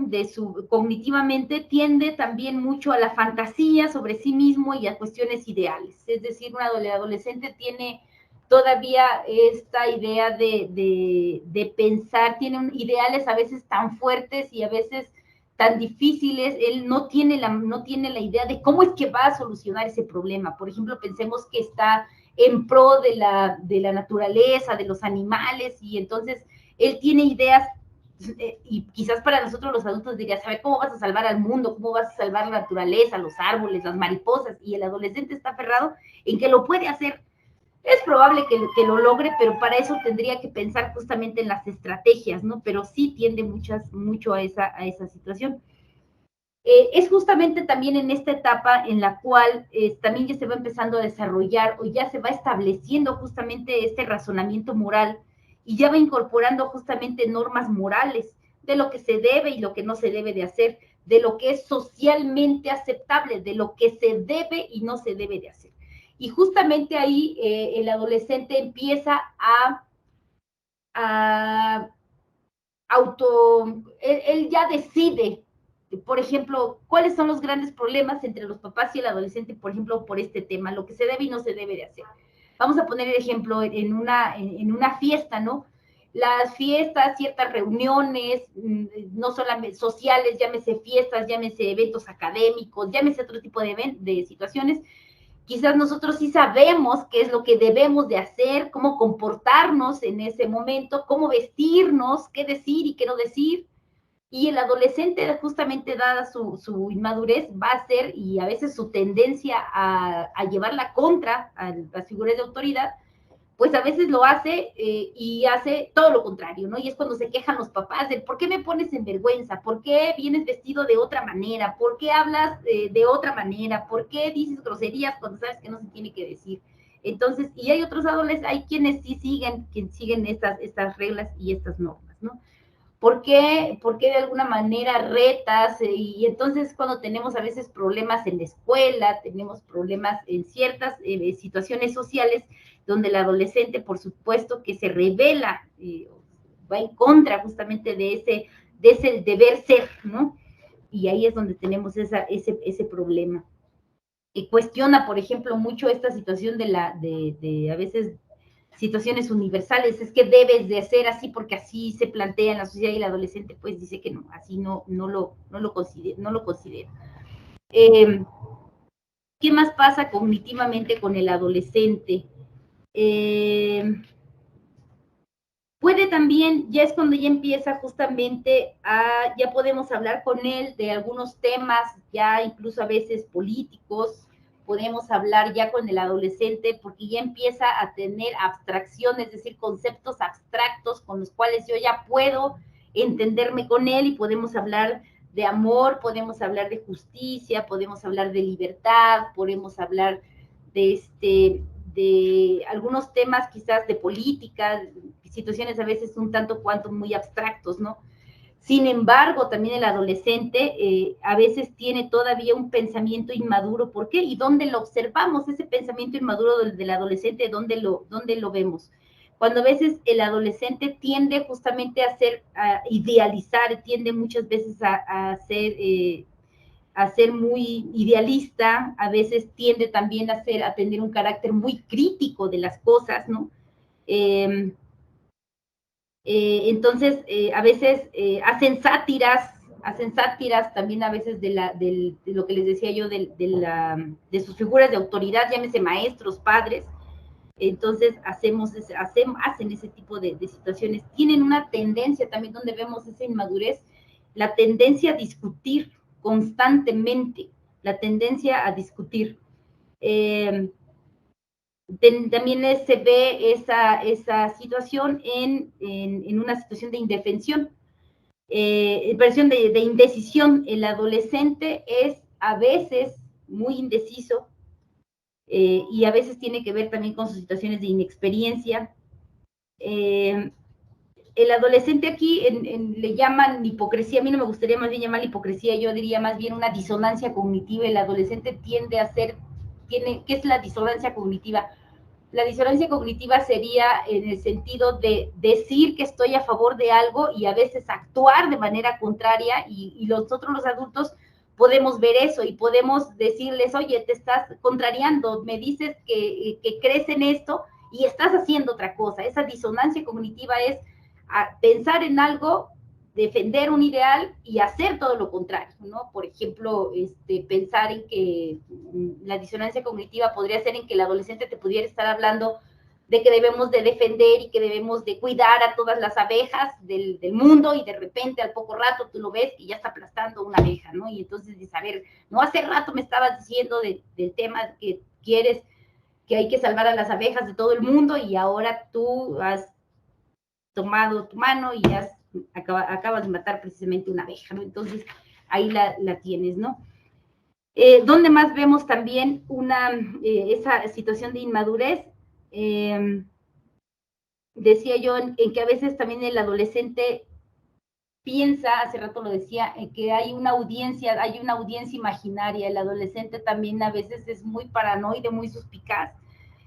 cognitivamente tiende también mucho a la fantasía sobre sí mismo y a cuestiones ideales, es decir, un adolescente tiene todavía esta idea de pensar, tiene ideales a veces tan fuertes y a veces tan difíciles, él no tiene la idea de cómo es que va a solucionar ese problema. Por ejemplo, pensemos que está en pro de la naturaleza, de los animales, y entonces él tiene ideas, y quizás para nosotros los adultos diría, ¿saber cómo vas a salvar al mundo? ¿Cómo vas a salvar la naturaleza, los árboles, las mariposas? Y el adolescente está aferrado en que lo puede hacer. Es probable que lo logre, pero para eso tendría que pensar justamente en las estrategias, ¿no? Pero sí tiende mucho a esa situación. Es justamente también en esta etapa en la cual también ya se va empezando a desarrollar o ya se va estableciendo justamente este razonamiento moral y ya va incorporando justamente normas morales de lo que se debe y lo que no se debe de hacer, de lo que es socialmente aceptable, de lo que se debe y no se debe de hacer. Y justamente ahí el adolescente empieza él ya decide, por ejemplo, cuáles son los grandes problemas entre los papás y el adolescente, por ejemplo, por este tema, lo que se debe y no se debe de hacer. Vamos a poner el ejemplo en una fiesta, ¿no? Las fiestas, ciertas reuniones, no solamente sociales, llámese fiestas, llámese eventos académicos, llámese otro tipo de situaciones. Quizás nosotros sí sabemos qué es lo que debemos de hacer, cómo comportarnos en ese momento, cómo vestirnos, qué decir y qué no decir. Y el adolescente, justamente dada su inmadurez, va a ser, y a veces su tendencia a llevarla contra a las figuras de autoridad, pues a veces lo hace y hace todo lo contrario, ¿no? Y es cuando se quejan los papás de ¿por qué me pones en vergüenza? ¿Por qué vienes vestido de otra manera? ¿Por qué hablas de otra manera? ¿Por qué dices groserías cuando sabes que no se tiene que decir? Entonces, y hay otros adolescentes, hay quienes sí siguen estas reglas y estas normas, ¿no? ¿Por qué de alguna manera retas? Y entonces cuando tenemos a veces problemas en la escuela, tenemos problemas en ciertas situaciones sociales, donde el adolescente, por supuesto, que se revela, va en contra justamente de ese deber ser, ¿no? Y ahí es donde tenemos ese problema. Y cuestiona, por ejemplo, mucho esta situación de a veces situaciones universales, es que debes de ser así porque así se plantea en la sociedad, y el adolescente pues dice que no, así no lo considera. ¿Qué más pasa cognitivamente con el adolescente? Puede también, ya es cuando ya empieza justamente ya podemos hablar con él de algunos temas, ya incluso a veces políticos, podemos hablar ya con el adolescente porque ya empieza a tener abstracción, es decir, conceptos abstractos con los cuales yo ya puedo entenderme con él, y podemos hablar de amor, podemos hablar de justicia, podemos hablar de libertad, podemos hablar de algunos temas quizás de política, situaciones a veces un tanto cuanto muy abstractos, ¿no? Sin embargo, también el adolescente a veces tiene todavía un pensamiento inmaduro. ¿Por qué? ¿Y dónde lo observamos? Ese pensamiento inmaduro del adolescente, ¿dónde lo vemos? Cuando a veces el adolescente tiende justamente a idealizar, tiende muchas veces a ser muy idealista, a veces tiende también a tener un carácter muy crítico de las cosas, ¿no? Entonces, a veces hacen sátiras también a veces de lo que les decía yo, de sus figuras de autoridad, llámese maestros, padres. Entonces hacen ese tipo de situaciones. Tienen una tendencia también, donde vemos esa inmadurez, la tendencia a discutir constantemente, la tendencia a discutir. También se ve esa situación en una situación de indefensión, de indecisión. El adolescente es a veces muy indeciso, y a veces tiene que ver también con sus situaciones de inexperiencia. El adolescente aquí le llaman hipocresía. A mí no me gustaría más bien llamar hipocresía, yo diría más bien una disonancia cognitiva. El adolescente ¿qué es la disonancia cognitiva? La disonancia cognitiva sería en el sentido de decir que estoy a favor de algo y a veces actuar de manera contraria, y nosotros los adultos podemos ver eso y podemos decirles, oye, te estás contrariando, me dices que crees en esto y estás haciendo otra cosa. Esa disonancia cognitiva es pensar en algo, defender un ideal y hacer todo lo contrario, ¿no? Por ejemplo, pensar en que la disonancia cognitiva podría ser en que el adolescente te pudiera estar hablando de que debemos de defender y que debemos de cuidar a todas las abejas del mundo, y de repente al poco rato tú lo ves y ya está aplastando una abeja, ¿no? Y entonces dices, a ver, no hace rato me estabas diciendo del tema que quieres, que hay que salvar a las abejas de todo el mundo, y ahora tú has tomado tu mano y acabas de matar precisamente una abeja, ¿no? Entonces, ahí la tienes, ¿no? ¿Dónde más vemos también esa situación de inmadurez? Decía yo en que a veces también el adolescente piensa, hace rato lo decía, que hay una audiencia imaginaria. El adolescente también a veces es muy paranoide, muy suspicaz.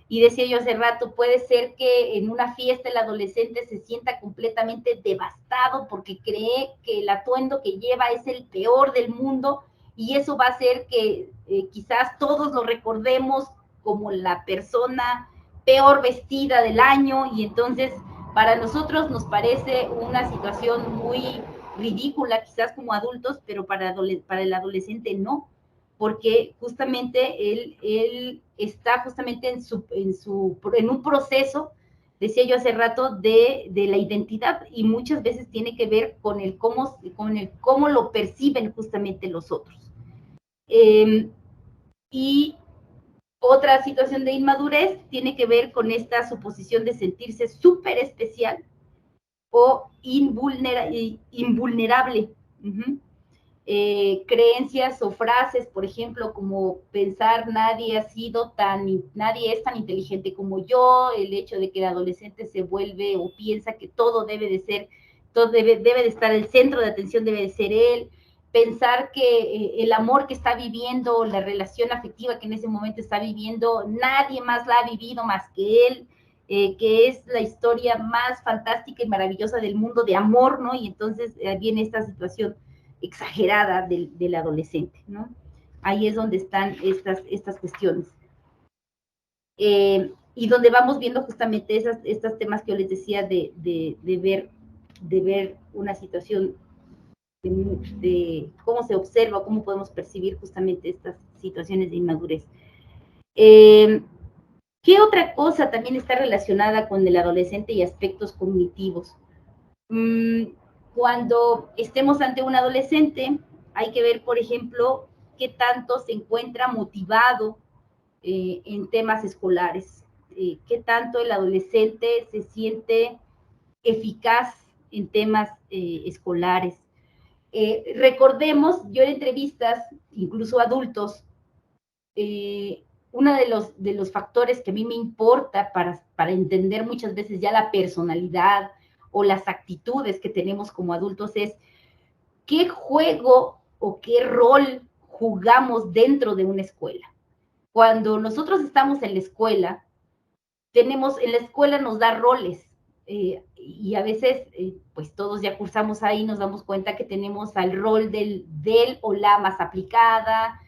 Y decía yo hace rato, puede ser que en una fiesta el adolescente se sienta completamente devastado porque cree que el atuendo que lleva es el peor del mundo, y eso va a hacer que quizás todos lo recordemos como la persona peor vestida del año, y entonces para nosotros nos parece una situación muy ridícula quizás como adultos, pero para el adolescente no, porque justamente él está justamente en un proceso, decía yo hace rato, de la identidad, y muchas veces tiene que ver con el cómo lo perciben justamente los otros. Y otra situación de inmadurez tiene que ver con esta suposición de sentirse súper especial o invulnerable. Creencias o frases, por ejemplo, como pensar nadie es tan inteligente como yo, el hecho de que el adolescente se vuelve o piensa que todo debe de estar, el centro de atención debe de ser él, pensar que el amor que está viviendo, la relación afectiva que en ese momento está viviendo, nadie más la ha vivido más que él, que es la historia más fantástica y maravillosa del mundo de amor, ¿no? Y entonces viene esta situación exagerada del adolescente, ¿no? Ahí es donde están estas cuestiones. Y donde vamos viendo justamente estos temas que yo les decía de ver una situación de cómo se observa, cómo podemos percibir justamente estas situaciones de inmadurez. ¿Qué otra cosa también está relacionada con el adolescente y aspectos cognitivos? Cuando estemos ante un adolescente, hay que ver, por ejemplo, qué tanto se encuentra motivado en temas escolares, qué tanto el adolescente se siente eficaz en temas escolares. Recordemos, yo en entrevistas, incluso adultos, uno de los factores que a mí me importa para entender muchas veces ya la personalidad o las actitudes que tenemos como adultos es qué juego o qué rol jugamos dentro de una escuela. Cuando nosotros estamos en la escuela, en la escuela nos da roles, y a veces, pues todos ya cursamos ahí, nos damos cuenta que tenemos al rol del o la más aplicada,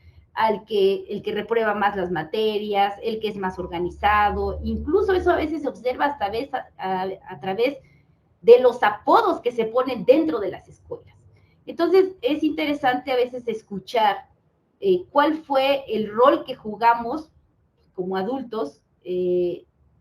el que reprueba más las materias, el que es más organizado, incluso eso a veces se observa hasta a través de los apodos que se ponen dentro de las escuelas. Entonces, es interesante a veces escuchar cuál fue el rol que jugamos como adultos,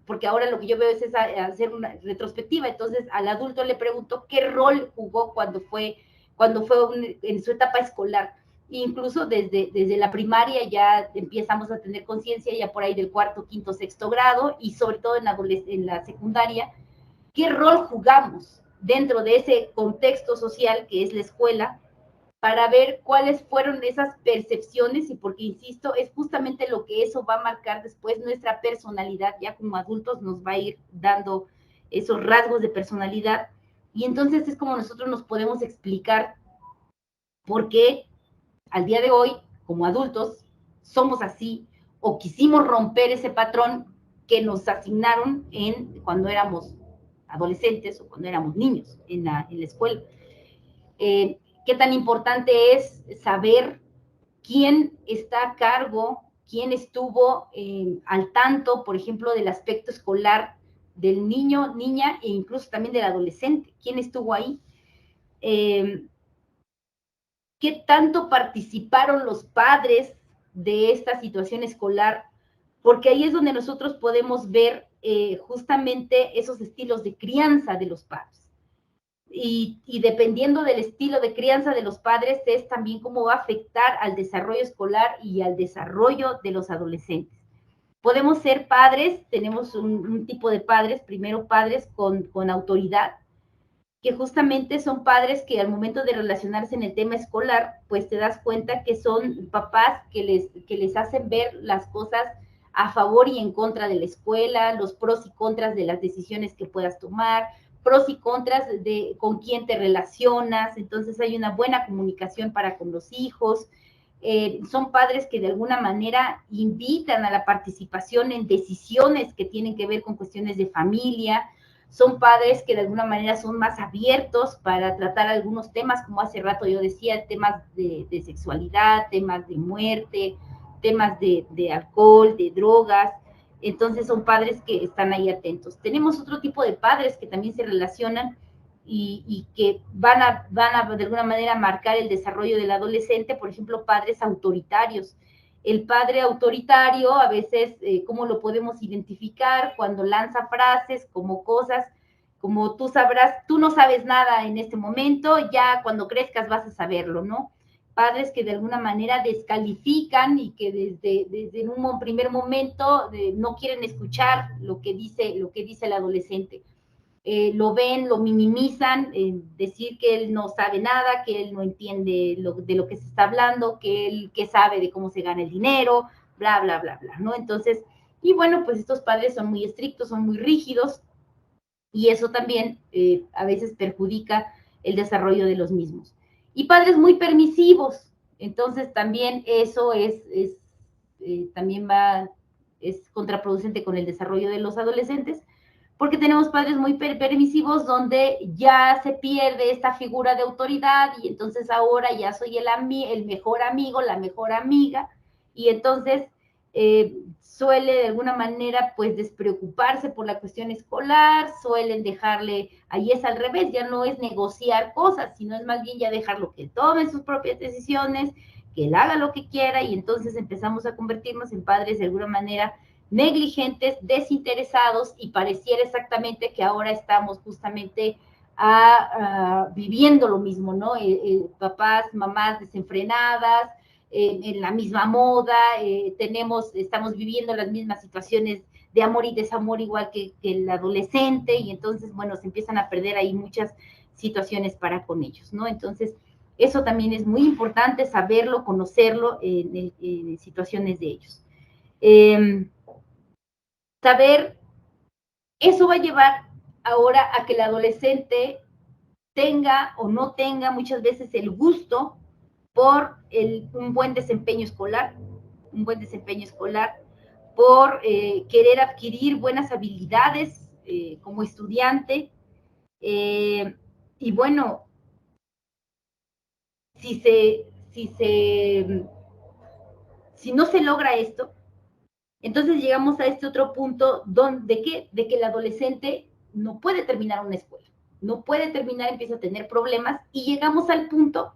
porque ahora lo que yo veo es hacer una retrospectiva. Entonces, al adulto le pregunto qué rol jugó cuando fue en su etapa escolar. Incluso desde la primaria ya empezamos a tener conciencia, ya por ahí del 4., 5., 6. grado, y sobre todo en la secundaria, qué rol jugamos dentro de ese contexto social que es la escuela, para ver cuáles fueron esas percepciones, y porque, insisto, es justamente lo que eso va a marcar después nuestra personalidad, ya como adultos nos va a ir dando esos rasgos de personalidad, y entonces es como nosotros nos podemos explicar por qué al día de hoy, como adultos, somos así, o quisimos romper ese patrón que nos asignaron cuando éramos adolescentes o cuando éramos niños en la escuela. Qué tan importante es saber quién está a cargo, quién estuvo al tanto, por ejemplo, del aspecto escolar del niño, niña, e incluso también del adolescente, quién estuvo ahí. ¿Qué tanto participaron los padres de esta situación escolar? Porque ahí es donde nosotros podemos ver justamente esos estilos de crianza de los padres. Y dependiendo del estilo de crianza de los padres es también cómo va a afectar al desarrollo escolar y al desarrollo de los adolescentes. Podemos ser padres, tenemos un tipo de padres, primero padres con autoridad, que justamente son padres que al momento de relacionarse en el tema escolar, pues te das cuenta que son papás que les hacen ver las cosas a favor y en contra de la escuela, los pros y contras de las decisiones que puedas tomar, pros y contras de con quién te relacionas, entonces hay una buena comunicación para con los hijos. Son padres que de alguna manera invitan a la participación en decisiones que tienen que ver con cuestiones de familia. Son padres que de alguna manera son más abiertos para tratar algunos temas, como hace rato yo decía, temas de sexualidad, temas de muerte, temas de alcohol, de drogas. Entonces son padres que están ahí atentos. Tenemos otro tipo de padres que también se relacionan y que van a de alguna manera marcar el desarrollo del adolescente, por ejemplo, padres autoritarios. El padre autoritario, a veces, ¿cómo lo podemos identificar? Cuando lanza frases como cosas, como tú sabrás, tú no sabes nada en este momento, ya cuando crezcas vas a saberlo, ¿no? Padres que de alguna manera descalifican y que desde un primer momento no quieren escuchar lo que dice el adolescente. Lo ven, lo minimizan, decir que él no sabe nada, que él no entiende de lo que se está hablando, que él que sabe de cómo se gana el dinero, bla, bla, bla, bla, ¿no? Entonces, y bueno, pues estos padres son muy estrictos, son muy rígidos, y eso también a veces perjudica el desarrollo de los mismos. Y padres muy permisivos, entonces también eso también es contraproducente con el desarrollo de los adolescentes, porque tenemos padres muy permisivos donde ya se pierde esta figura de autoridad y entonces ahora ya soy el mejor amigo, la mejor amiga, y entonces suele de alguna manera pues despreocuparse por la cuestión escolar, suelen dejarle, ahí es al revés, ya no es negociar cosas, sino es más bien ya dejarlo que tome sus propias decisiones, que él haga lo que quiera, y entonces empezamos a convertirnos en padres de alguna manera negligentes, desinteresados, y pareciera exactamente que ahora estamos justamente viviendo lo mismo, ¿no? Papás, mamás desenfrenadas, en la misma moda, estamos viviendo las mismas situaciones de amor y desamor igual que el adolescente, y entonces, bueno, se empiezan a perder ahí muchas situaciones para con ellos, ¿no? Entonces, eso también es muy importante saberlo, conocerlo en situaciones de ellos. Saber, eso va a llevar ahora a que el adolescente tenga o no tenga muchas veces el gusto por un buen desempeño escolar, por querer adquirir buenas habilidades como estudiante. Y bueno, si no se logra esto, entonces llegamos a este otro punto de que el adolescente no puede terminar una escuela, empieza a tener problemas, y llegamos al punto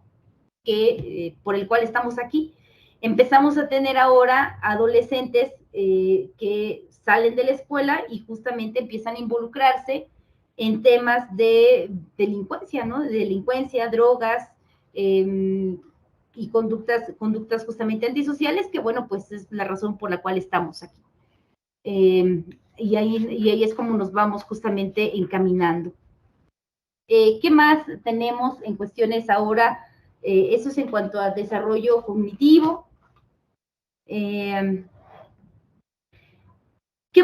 por el cual estamos aquí. Empezamos a tener ahora adolescentes que salen de la escuela y justamente empiezan a involucrarse en temas de delincuencia, ¿no? De delincuencia, drogas, y conductas justamente antisociales, que bueno, pues es la razón por la cual estamos aquí. Y ahí es como nos vamos justamente encaminando. ¿Qué más tenemos en cuestiones ahora? Eso es en cuanto a desarrollo cognitivo. ¿Qué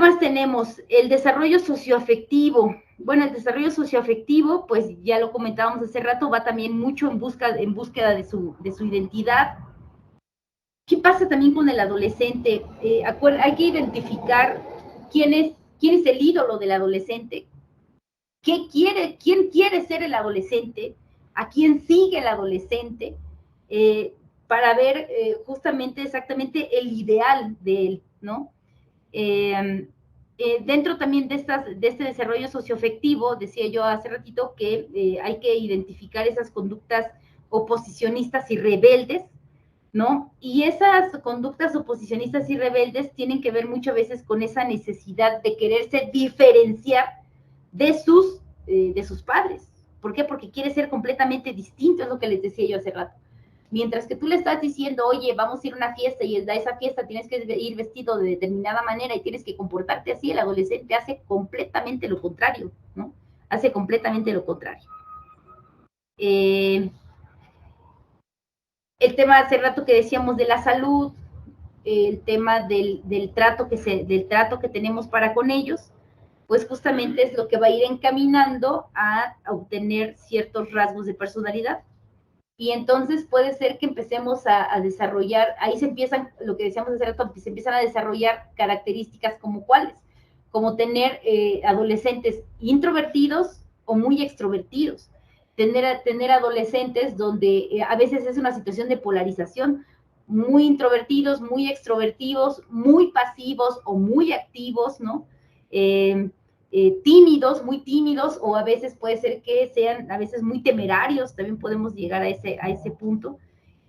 más tenemos? El desarrollo socioafectivo. Bueno, el desarrollo socioafectivo, pues ya lo comentábamos hace rato, va también mucho en búsqueda de su identidad. ¿Qué pasa también con el adolescente? Hay que identificar quién es el ídolo del adolescente, quién quiere ser el adolescente, a quién sigue el adolescente, para ver justamente exactamente el ideal de él, ¿no? Dentro también de este desarrollo socioafectivo, decía yo hace ratito que hay que identificar esas conductas oposicionistas y rebeldes, ¿no? Y esas conductas oposicionistas y rebeldes tienen que ver muchas veces con esa necesidad de quererse diferenciar de sus padres. ¿Por qué? Porque quiere ser completamente distinto, es lo que les decía yo hace rato. Mientras que tú le estás diciendo, oye, vamos a ir a una fiesta, y a esa fiesta tienes que ir vestido de determinada manera y tienes que comportarte así, el adolescente hace completamente lo contrario, ¿no? Hace completamente lo contrario. El tema hace rato que decíamos de la salud, el tema del trato que tenemos para con ellos, pues justamente es lo que va a ir encaminando a obtener ciertos rasgos de personalidad. Y entonces puede ser que empecemos a desarrollar, ahí se empiezan, lo que decíamos hace rato, se empiezan a desarrollar características como cuáles, como tener adolescentes introvertidos o muy extrovertidos, tener adolescentes donde a veces es una situación de polarización, muy introvertidos, muy extrovertidos, muy pasivos o muy activos, ¿no? Tímidos, muy tímidos, o a veces puede ser que sean a veces muy temerarios, también podemos llegar a ese punto.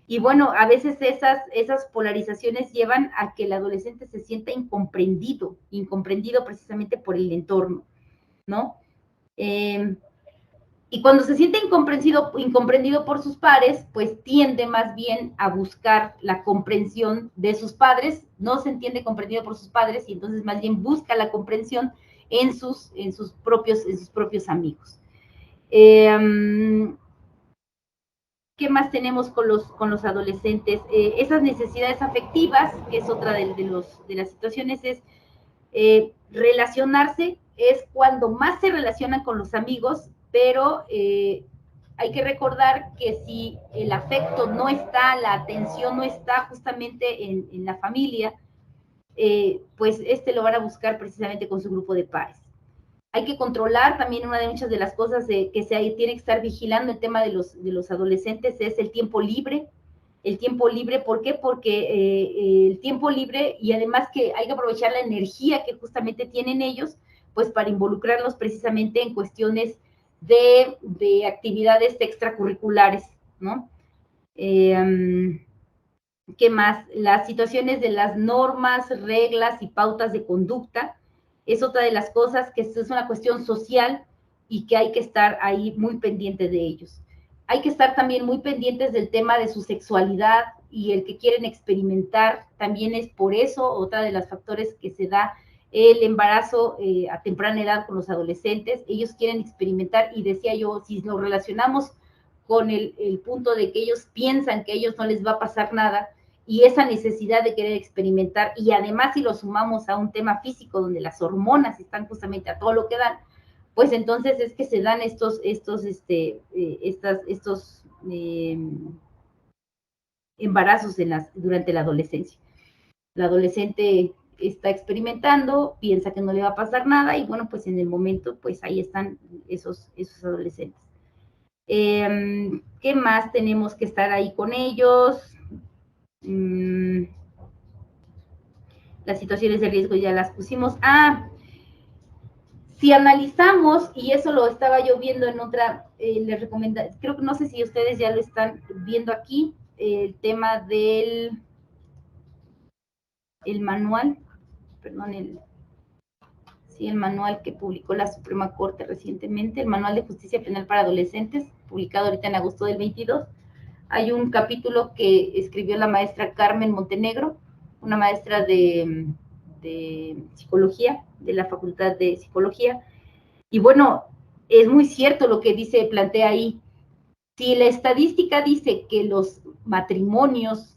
Y bueno, a veces esas polarizaciones llevan a que el adolescente se sienta incomprendido precisamente por el entorno, ¿no? Y cuando se siente incomprendido por sus pares, pues tiende más bien a buscar la comprensión de sus padres, no se entiende comprendido por sus padres y entonces más bien busca la comprensión en sus propios amigos. ¿Qué más tenemos con los adolescentes? Esas necesidades afectivas, que es otra de las situaciones, es relacionarse, es cuando más se relacionan con los amigos, pero hay que recordar que si el afecto no está, la atención no está justamente en la familia, pues lo van a buscar precisamente con su grupo de pares. Hay que controlar también una de muchas de las cosas que se tiene que estar vigilando el tema de los adolescentes es el tiempo libre. El tiempo libre, ¿por qué? Porque el tiempo libre y además que hay que aprovechar la energía que justamente tienen ellos, pues para involucrarlos precisamente en cuestiones de actividades extracurriculares, ¿no? ¿Qué más? Las situaciones de las normas, reglas y pautas de conducta es otra de las cosas que es una cuestión social y que hay que estar ahí muy pendiente de ellos. Hay que estar también muy pendientes del tema de su sexualidad y el que quieren experimentar, también es por eso otra de los factores que se da el embarazo a temprana edad con los adolescentes. Ellos quieren experimentar y decía yo, si lo relacionamos con el punto de que ellos piensan que a ellos no les va a pasar nada, y esa necesidad de querer experimentar, y además si lo sumamos a un tema físico donde las hormonas están justamente a todo lo que dan, pues entonces es que se dan estos embarazos durante la adolescencia. La adolescente está experimentando, piensa que no le va a pasar nada, y bueno, pues en el momento, pues ahí están esos adolescentes. ¿Qué más tenemos que estar ahí con ellos? Las situaciones de riesgo ya las pusimos. Si analizamos, y eso lo estaba yo viendo en otra, les recomiendo, creo que no sé si ustedes ya lo están viendo aquí, el tema del manual, perdón, el manual que publicó la Suprema Corte recientemente, el Manual de Justicia Penal para Adolescentes, publicado ahorita en agosto del 22. Hay un capítulo que escribió la maestra Carmen Montenegro, una maestra de psicología, de la Facultad de Psicología. Y bueno, es muy cierto lo que plantea ahí. Si la estadística dice que los matrimonios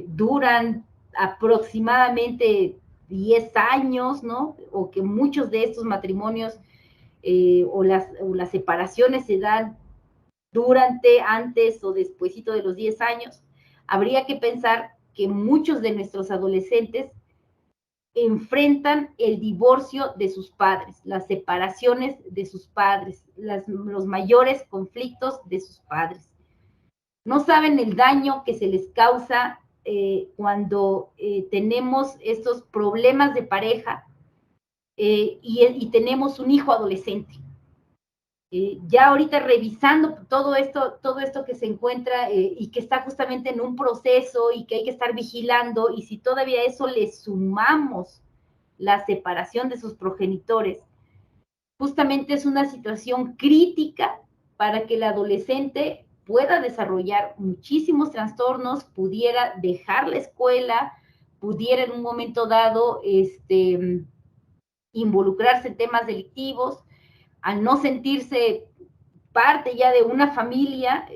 duran aproximadamente 10 años, ¿no? O que muchos de estos matrimonios o las separaciones se dan durante, antes o despuesito de los 10 años, habría que pensar que muchos de nuestros adolescentes enfrentan el divorcio de sus padres, las separaciones de sus padres, los mayores conflictos de sus padres. No saben el daño que se les causa cuando tenemos estos problemas de pareja y tenemos un hijo adolescente. Ya ahorita revisando todo esto que se encuentra y que está justamente en un proceso y que hay que estar vigilando, y si todavía a eso le sumamos la separación de sus progenitores, justamente es una situación crítica para que el adolescente pueda desarrollar muchísimos trastornos, pudiera dejar la escuela, pudiera en un momento dado involucrarse en temas delictivos, al no sentirse parte ya de una familia,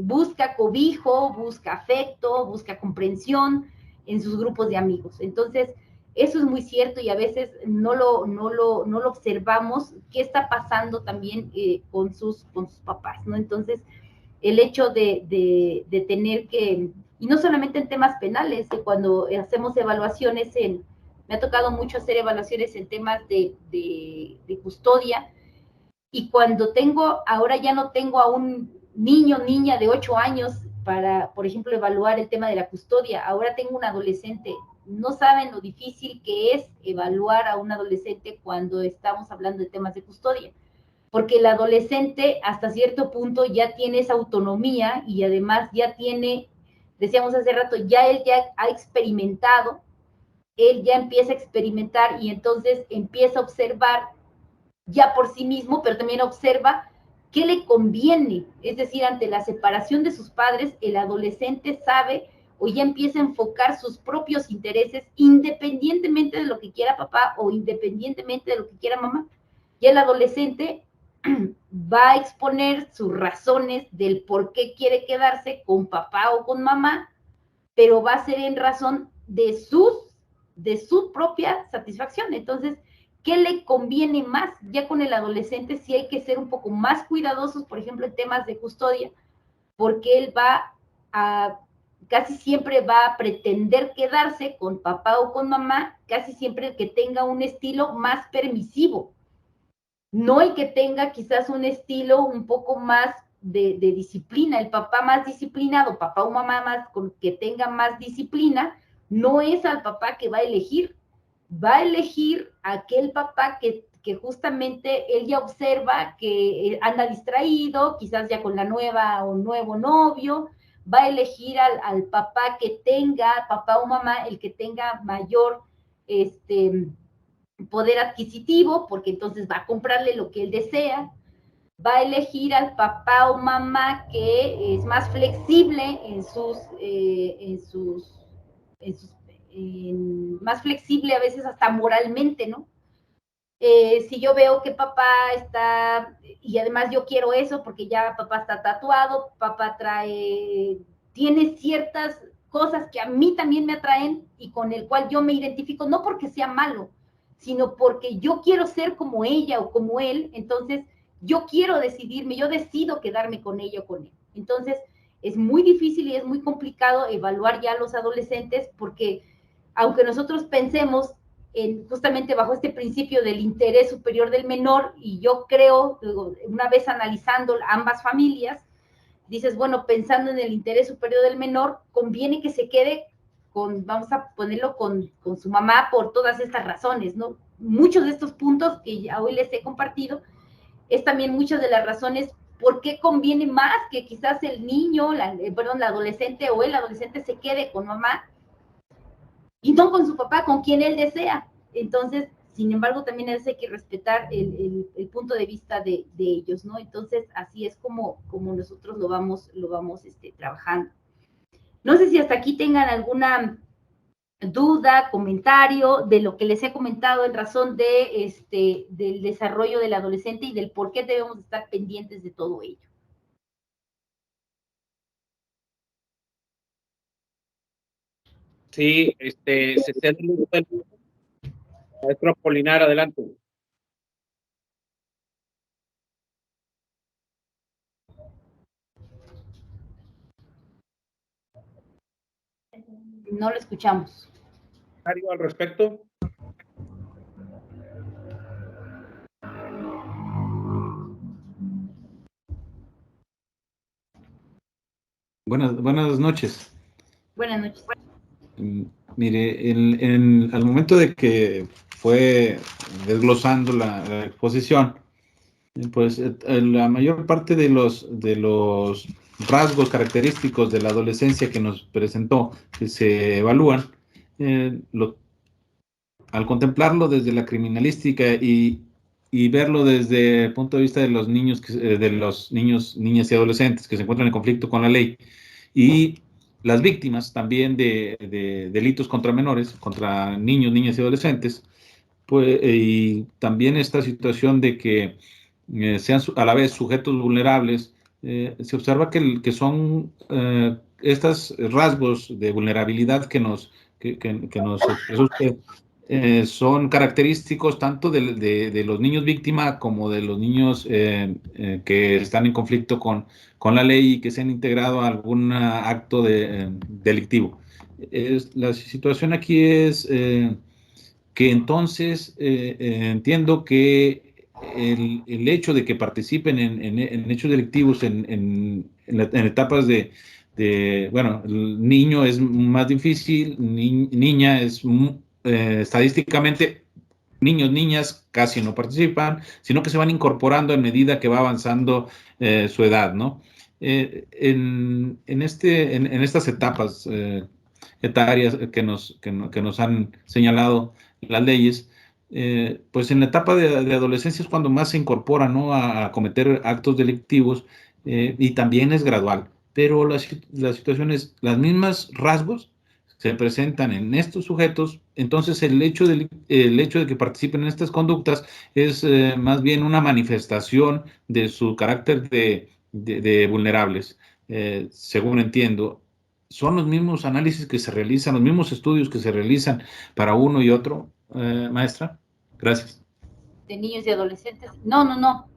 busca cobijo, busca afecto, busca comprensión en sus grupos de amigos. Entonces, Eso es muy cierto y a veces no lo observamos qué está pasando también con sus papás, ¿no? Entonces, el hecho de tener que, y no solamente en temas penales, cuando hacemos evaluaciones me ha tocado mucho hacer evaluaciones en temas de custodia, y cuando ahora ya no tengo a un niño, niña de 8 años para, por ejemplo, evaluar el tema de la custodia, ahora tengo un adolescente. No saben lo difícil que es evaluar a un adolescente cuando estamos hablando de temas de custodia, porque el adolescente hasta cierto punto ya tiene esa autonomía y además ya tiene, decíamos hace rato, él ya ha experimentado, él ya empieza a experimentar y entonces empieza a observar ya por sí mismo, pero también observa qué le conviene. Es decir, ante la separación de sus padres, el adolescente sabe o ya empieza a enfocar sus propios intereses independientemente de lo que quiera papá o independientemente de lo que quiera mamá. Y el adolescente va a exponer sus razones del por qué quiere quedarse con papá o con mamá, pero va a ser en razón de su propia satisfacción. Entonces, ¿qué le conviene más? Ya con el adolescente sí hay que ser un poco más cuidadosos, por ejemplo, en temas de custodia, porque él casi siempre va a pretender quedarse con papá o con mamá, casi siempre el que tenga un estilo más permisivo, no el que tenga quizás un estilo un poco más de disciplina. El papá más disciplinado, papá o mamá más que tenga más disciplina, no es al papá que va a elegir aquel papá que justamente él ya observa que anda distraído, quizás ya con la nueva o nuevo novio, va a elegir al papá que tenga, papá o mamá, el que tenga mayor poder adquisitivo, porque entonces va a comprarle lo que él desea, va a elegir al papá o mamá que es más flexible más flexible a veces hasta moralmente, ¿no? Si yo veo que papá está, y además yo quiero eso porque ya papá está tatuado, papá tiene ciertas cosas que a mí también me atraen y con el cual yo me identifico, no porque sea malo, sino porque yo quiero ser como ella o como él, entonces yo quiero decidirme, yo decido quedarme con ella o con él. Entonces es muy difícil y es muy complicado evaluar ya a los adolescentes porque aunque nosotros pensemos justamente bajo este principio del interés superior del menor, y yo creo, una vez analizando ambas familias, dices, bueno, pensando en el interés superior del menor, conviene que se quede vamos a ponerlo con su mamá por todas estas razones, ¿no? Muchos de estos puntos que ya hoy les he compartido, es también muchas de las razones por qué conviene más que quizás el niño, la adolescente o el adolescente se quede con mamá, y no con su papá, con quien él desea. Entonces, sin embargo, también hay que respetar el punto de vista de ellos, ¿no? Entonces, así es como nosotros lo vamos trabajando. No sé si hasta aquí tengan alguna duda, comentario de lo que les he comentado en razón del desarrollo del adolescente y del por qué debemos estar pendientes de todo ello. Sí, se cede el maestro Apolinar, adelante. No lo escuchamos. ¿Algo al respecto? Buenas noches. Buenas noches. Mire, al momento de que fue desglosando la exposición, pues la mayor parte de los rasgos característicos de la adolescencia que nos presentó, que se evalúan, al contemplarlo desde la criminalística y verlo desde el punto de vista de los niños, niñas y adolescentes que se encuentran en conflicto con la ley, y las víctimas también de delitos contra menores, contra niños, niñas y adolescentes, pues, y también esta situación de que sean a la vez sujetos vulnerables, se observa que son estos rasgos de vulnerabilidad que nos expresó usted, son característicos tanto de los niños víctima como de los niños que están en conflicto con la ley y que se han integrado a algún acto delictivo. La situación aquí es que entonces entiendo que el hecho de que participen en hechos delictivos en etapas bueno, el niño es más difícil, niña es estadísticamente, niños, niñas casi no participan, sino que se van incorporando en medida que va avanzando su edad, ¿no? En estas etapas etarias que nos han señalado las leyes, pues en la etapa de adolescencia es cuando más se incorpora, ¿no?, a cometer actos delictivos, y también es gradual, pero la situación es, las mismas rasgos se presentan en estos sujetos. Entonces el hecho de que participen en estas conductas es más bien una manifestación de su carácter de vulnerables, según entiendo. Son los mismos análisis que se realizan, los mismos estudios que se realizan para uno y otro, maestra. Gracias. De niños y adolescentes. No, no, no.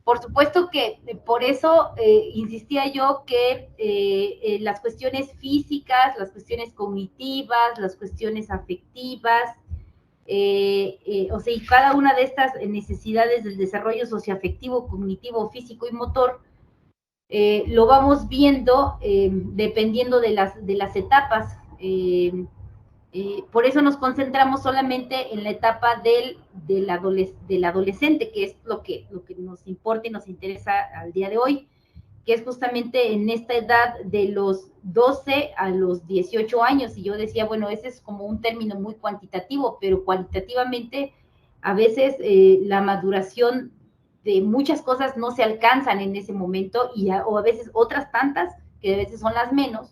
Por supuesto que por eso insistía yo que las cuestiones físicas, las cuestiones cognitivas, las cuestiones afectivas, o sea, y cada una de estas necesidades del desarrollo socioafectivo, cognitivo, físico y motor, lo vamos viendo dependiendo de las etapas. Por eso nos concentramos solamente en la etapa del adolescente, que es lo que nos importa y nos interesa al día de hoy, que es justamente en esta edad de los 12 a los 18 años. Y yo decía, bueno, ese es como un término muy cuantitativo, pero cualitativamente a veces la maduración de muchas cosas no se alcanzan en ese momento, o a veces otras tantas, que a veces son las menos,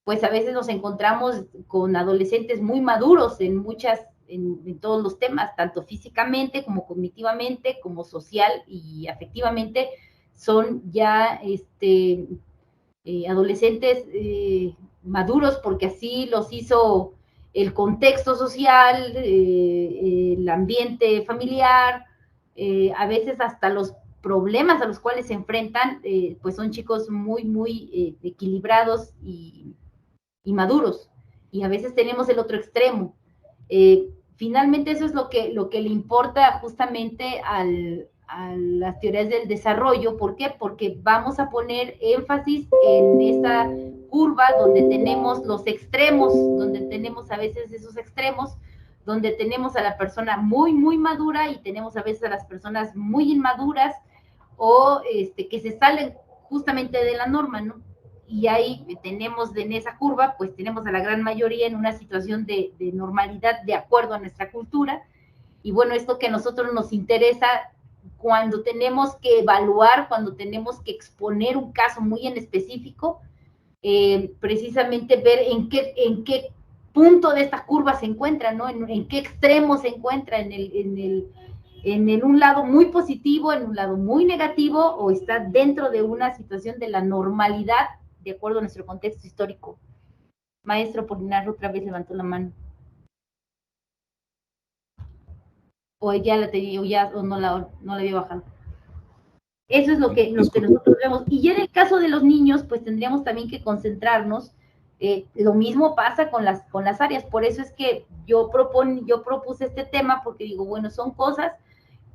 pues a veces nos encontramos con adolescentes muy maduros en todos los temas, tanto físicamente como cognitivamente, como social y afectivamente, son ya adolescentes maduros, porque así los hizo el contexto social, el ambiente familiar, a veces hasta los problemas a los cuales se enfrentan, pues son chicos muy, muy equilibrados y maduros, y a veces tenemos el otro extremo. Finalmente eso es lo que le importa justamente a las teorías del desarrollo. ¿Por qué? Porque vamos a poner énfasis en esa curva donde tenemos los extremos, donde tenemos a veces esos extremos, donde tenemos a la persona muy, muy madura y tenemos a veces a las personas muy inmaduras o que se salen justamente de la norma, ¿no? Y ahí tenemos en esa curva, pues tenemos a la gran mayoría en una situación de normalidad de acuerdo a nuestra cultura. Y bueno, esto que a nosotros nos interesa cuando tenemos que evaluar, cuando tenemos que exponer un caso muy en específico, precisamente ver en qué punto de esta curva se encuentra, ¿no? En qué extremo se encuentra, en un lado muy positivo, en un lado muy negativo, o está dentro de una situación de la normalidad de acuerdo a nuestro contexto histórico. Maestro Polinar otra vez levantó la mano. O ya la tenía, o no la había bajado. Eso es lo que nosotros vemos. Y ya en el caso de los niños, pues tendríamos también que concentrarnos. Lo mismo pasa con las áreas. Por eso es que yo propuse este tema, porque digo, bueno, son cosas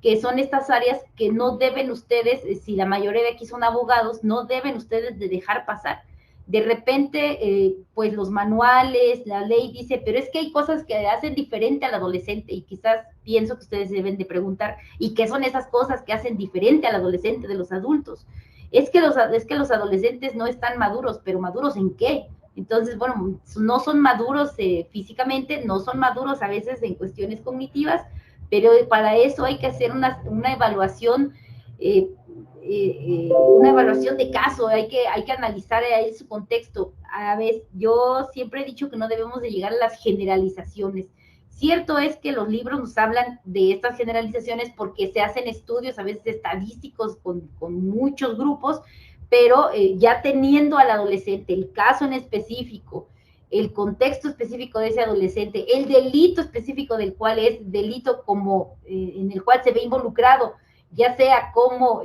que son estas áreas que no deben ustedes, si la mayoría de aquí son abogados, no deben ustedes de dejar pasar. De repente, pues los manuales, la ley dice, pero es que hay cosas que hacen diferente al adolescente, y quizás pienso que ustedes deben de preguntar, ¿y qué son esas cosas que hacen diferente al adolescente de los adultos? Es que los adolescentes no están maduros, pero ¿maduros en qué? Entonces, bueno, no son maduros físicamente, no son maduros a veces en cuestiones cognitivas, pero para eso hay que hacer una evaluación, una evaluación de caso, hay que analizar ahí su contexto. A veces, yo siempre he dicho que no debemos de llegar a las generalizaciones. Cierto es que los libros nos hablan de estas generalizaciones porque se hacen estudios a veces estadísticos con muchos grupos, pero ya teniendo al adolescente el caso en específico, el contexto específico de ese adolescente, el delito específico del cual es delito como en el cual se ve involucrado, ya sea como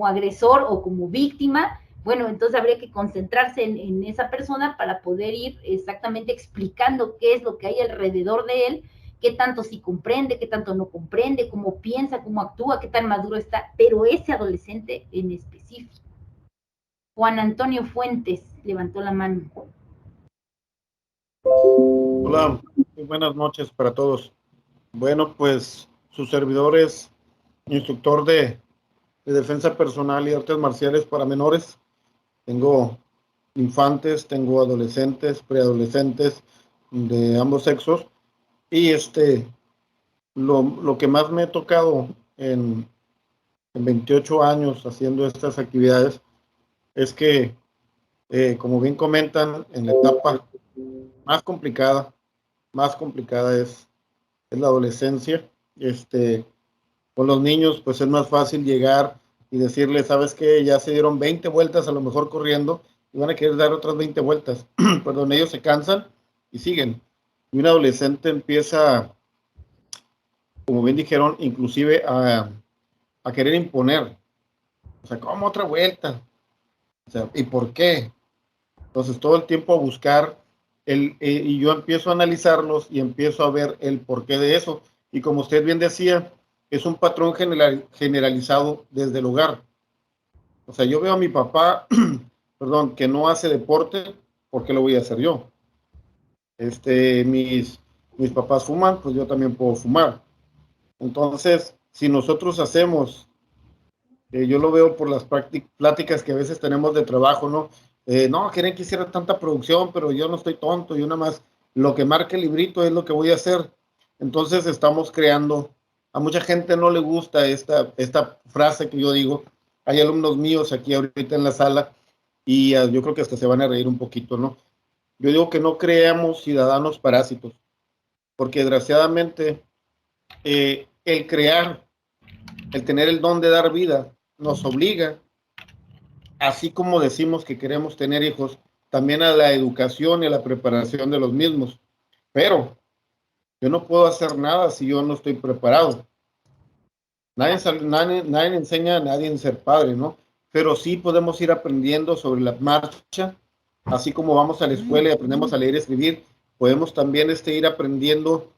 agresor o como víctima, bueno, entonces habría que concentrarse en esa persona para poder ir exactamente explicando qué es lo que hay alrededor de él, qué tanto sí comprende, qué tanto no comprende, cómo piensa, cómo actúa, qué tan maduro está, pero ese adolescente en específico. Juan Antonio Fuentes levantó la mano. Hola, muy buenas noches para todos. Bueno, pues su servidor es instructor de defensa personal y artes marciales para menores. Tengo infantes, tengo adolescentes, preadolescentes de ambos sexos. Y lo que más me he tocado en 28 años haciendo estas actividades es que, como bien comentan, en la etapa más complicada es la adolescencia. Con los niños, pues es más fácil llegar y decirles, ¿sabes qué? Ya se dieron 20 vueltas a lo mejor corriendo y van a querer dar otras 20 vueltas. Perdón, ellos se cansan y siguen. Y un adolescente empieza, como bien dijeron, inclusive a querer imponer. O sea, ¿cómo otra vuelta? O sea, ¿y por qué? Entonces, todo el tiempo a buscar y yo empiezo a analizarlos y empiezo a ver el porqué de eso. Y como usted bien decía, es un patrón generalizado desde el hogar. O sea, yo veo a mi papá, perdón, que no hace deporte, ¿por qué lo voy a hacer yo? Mis papás fuman, pues yo también puedo fumar. Entonces, si nosotros hacemos, yo lo veo por las pláticas que a veces tenemos de trabajo, ¿no? No, quieren que hiciera tanta producción, pero yo no estoy tonto, yo nada más lo que marque el librito es lo que voy a hacer. Entonces estamos creando, a mucha gente no le gusta esta frase que yo digo. Hay alumnos míos aquí ahorita en la sala y yo creo que hasta se van a reír un poquito, ¿no? Yo digo que no creamos ciudadanos parásitos, porque desgraciadamente el crear, el tener el don de dar vida, nos obliga, así como decimos que queremos tener hijos, también a la educación y a la preparación de los mismos. Pero yo no puedo hacer nada si yo no estoy preparado. Nadie enseña a nadie a ser padre, ¿no? Pero sí podemos ir aprendiendo sobre la marcha, así como vamos a la escuela y aprendemos a leer y escribir, podemos también ir aprendiendo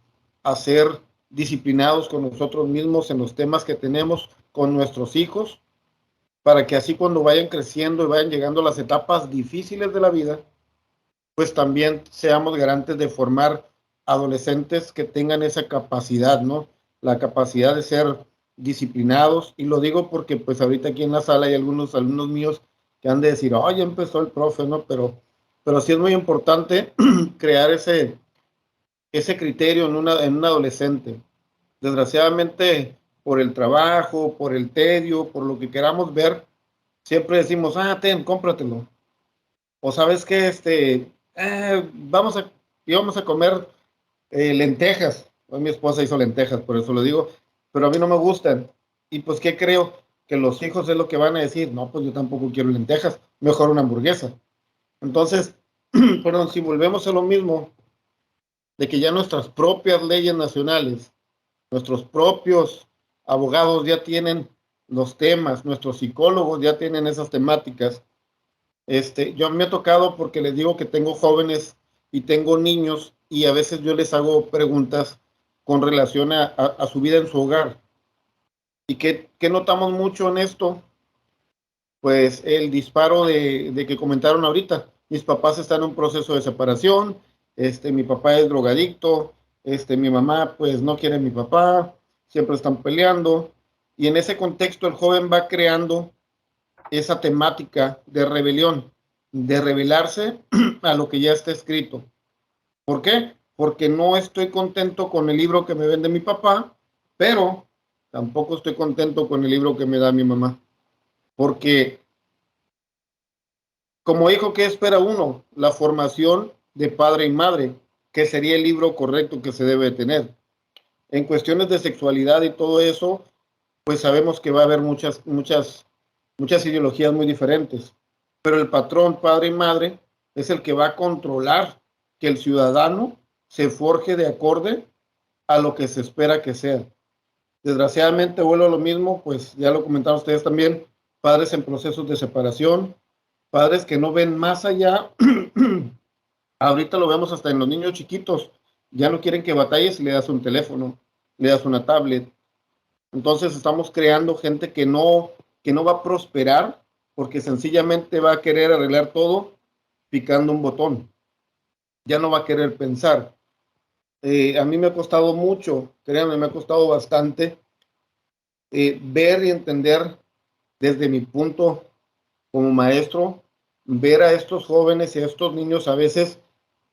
a ser disciplinados con nosotros mismos en los temas que tenemos con nuestros hijos, para que así cuando vayan creciendo y vayan llegando a las etapas difíciles de la vida, pues también seamos garantes de formar adolescentes que tengan esa capacidad, ¿no? La capacidad de ser disciplinados, y lo digo porque pues ahorita aquí en la sala hay algunos alumnos míos que han de decir, oh, ya empezó el profe, ¿no? Pero sí es muy importante crear ese criterio en un adolescente. Desgraciadamente, por el trabajo, por el tedio, por lo que queramos ver, siempre decimos, cómpratelo. O sabes que íbamos a comer lentejas. Hoy mi esposa hizo lentejas, por eso lo digo, pero a mí no me gustan. Y pues, ¿qué creo? Que los hijos es lo que van a decir, no, pues yo tampoco quiero lentejas, mejor una hamburguesa. Entonces, perdón, si volvemos a lo mismo, de que ya nuestras propias leyes nacionales, nuestros propios abogados ya tienen los temas, nuestros psicólogos ya tienen esas temáticas. Yo me ha tocado porque les digo que tengo jóvenes y tengo niños y a veces yo les hago preguntas con relación a su vida en su hogar. ¿Y qué notamos mucho en esto? Pues el disparo de que comentaron ahorita. Mis papás están en un proceso de separación, mi papá es drogadicto, mi mamá pues no quiere a mi papá, siempre están peleando. Y en ese contexto el joven va creando esa temática de rebelión, de rebelarse a lo que ya está escrito. ¿Por qué? Porque no estoy contento con el libro que me vende mi papá, pero tampoco estoy contento con el libro que me da mi mamá. Porque como hijo, ¿qué espera uno? La formación de padre y madre, que sería el libro correcto que se debe tener. En cuestiones de sexualidad y todo eso, pues sabemos que va a haber muchas ideologías muy diferentes. Pero el patrón padre y madre es el que va a controlar que el ciudadano se forje de acorde a lo que se espera que sea. Desgraciadamente vuelvo a lo mismo, pues ya lo comentaron ustedes también, padres en procesos de separación, padres que no ven más allá. Ahorita lo vemos hasta en los niños chiquitos, ya no quieren que batalles y le das un teléfono, le das una tablet. Entonces estamos creando gente que no va a prosperar porque sencillamente va a querer arreglar todo picando un botón. Ya no va a querer pensar. A mí me ha costado mucho, créanme, me ha costado bastante ver y entender desde mi punto como maestro, ver a estos jóvenes y a estos niños a veces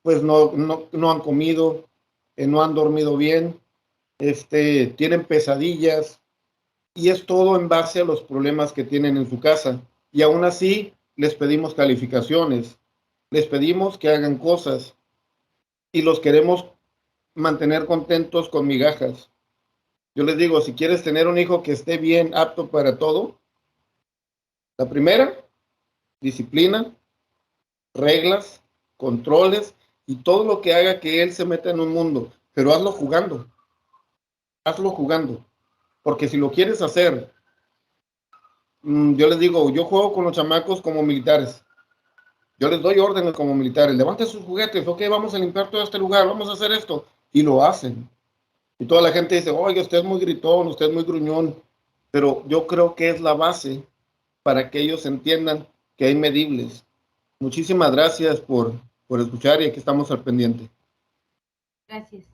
pues no han comido, no han dormido bien, tienen pesadillas, y es todo en base a los problemas que tienen en su casa. Y aún así les pedimos calificaciones, les pedimos que hagan cosas y los queremos mantener contentos con migajas. Yo les digo, si quieres tener un hijo que esté bien, apto para todo, la primera, disciplina, reglas, controles y todo lo que haga que él se meta en un mundo, pero hazlo jugando, porque si lo quieres hacer, yo les digo, yo juego con los chamacos como militares, yo les doy órdenes como militares, levanten sus juguetes, ok, vamos a limpiar todo este lugar, vamos a hacer esto, y lo hacen. Y toda la gente dice, oye, usted es muy gritón, usted es muy gruñón, pero yo creo que es la base para que ellos entiendan que hay medibles. Muchísimas gracias por escuchar, y aquí estamos al pendiente. Gracias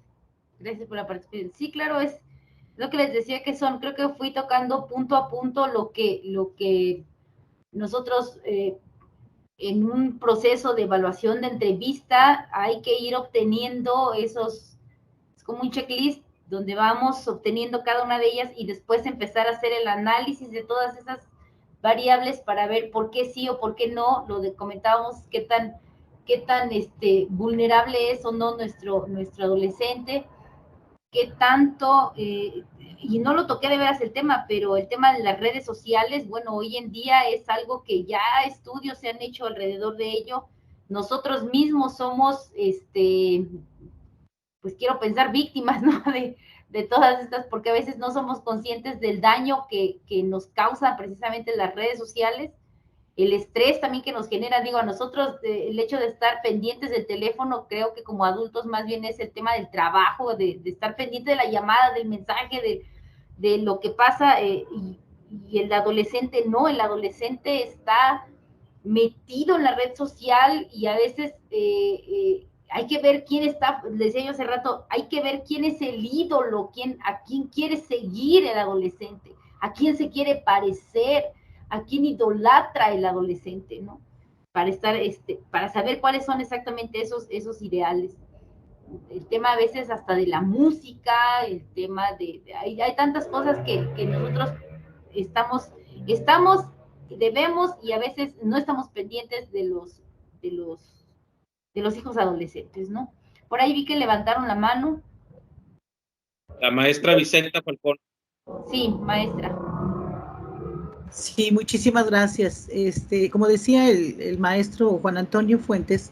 por la participación. Sí, claro, es lo que les decía que son, creo que fui tocando punto a punto lo que nosotros en un proceso de evaluación de entrevista hay que ir obteniendo esos, es como un checklist donde vamos obteniendo cada una de ellas y después empezar a hacer el análisis de todas esas variables para ver por qué sí o por qué no, lo de comentábamos qué tan vulnerable es o no nuestro adolescente, qué tanto, y no lo toqué de veras el tema, pero el tema de las redes sociales, bueno, hoy en día es algo que ya estudios se han hecho alrededor de ello. Nosotros mismos somos, pues quiero pensar víctimas, ¿no? De todas estas, porque a veces no somos conscientes del daño que nos causan precisamente las redes sociales, el estrés también que nos genera, digo, a nosotros el hecho de estar pendientes del teléfono, creo que como adultos más bien es el tema del trabajo, de estar pendiente de la llamada, del mensaje, de lo que pasa, y el adolescente no, el adolescente está metido en la red social y a veces hay que ver quién está, les decía yo hace rato, hay que ver quién es el ídolo, a quién quiere seguir el adolescente, a quién se quiere parecer, a quién idolatra el adolescente, ¿no? Para estar, para saber cuáles son exactamente esos ideales. El tema a veces hasta de la música, el tema hay tantas cosas que nosotros debemos y a veces no estamos pendientes de los hijos adolescentes, ¿no? Por ahí vi que levantaron la mano. La maestra Vicenta Falcón. Sí, maestra. Sí, muchísimas gracias. Como decía el maestro Juan Antonio Fuentes,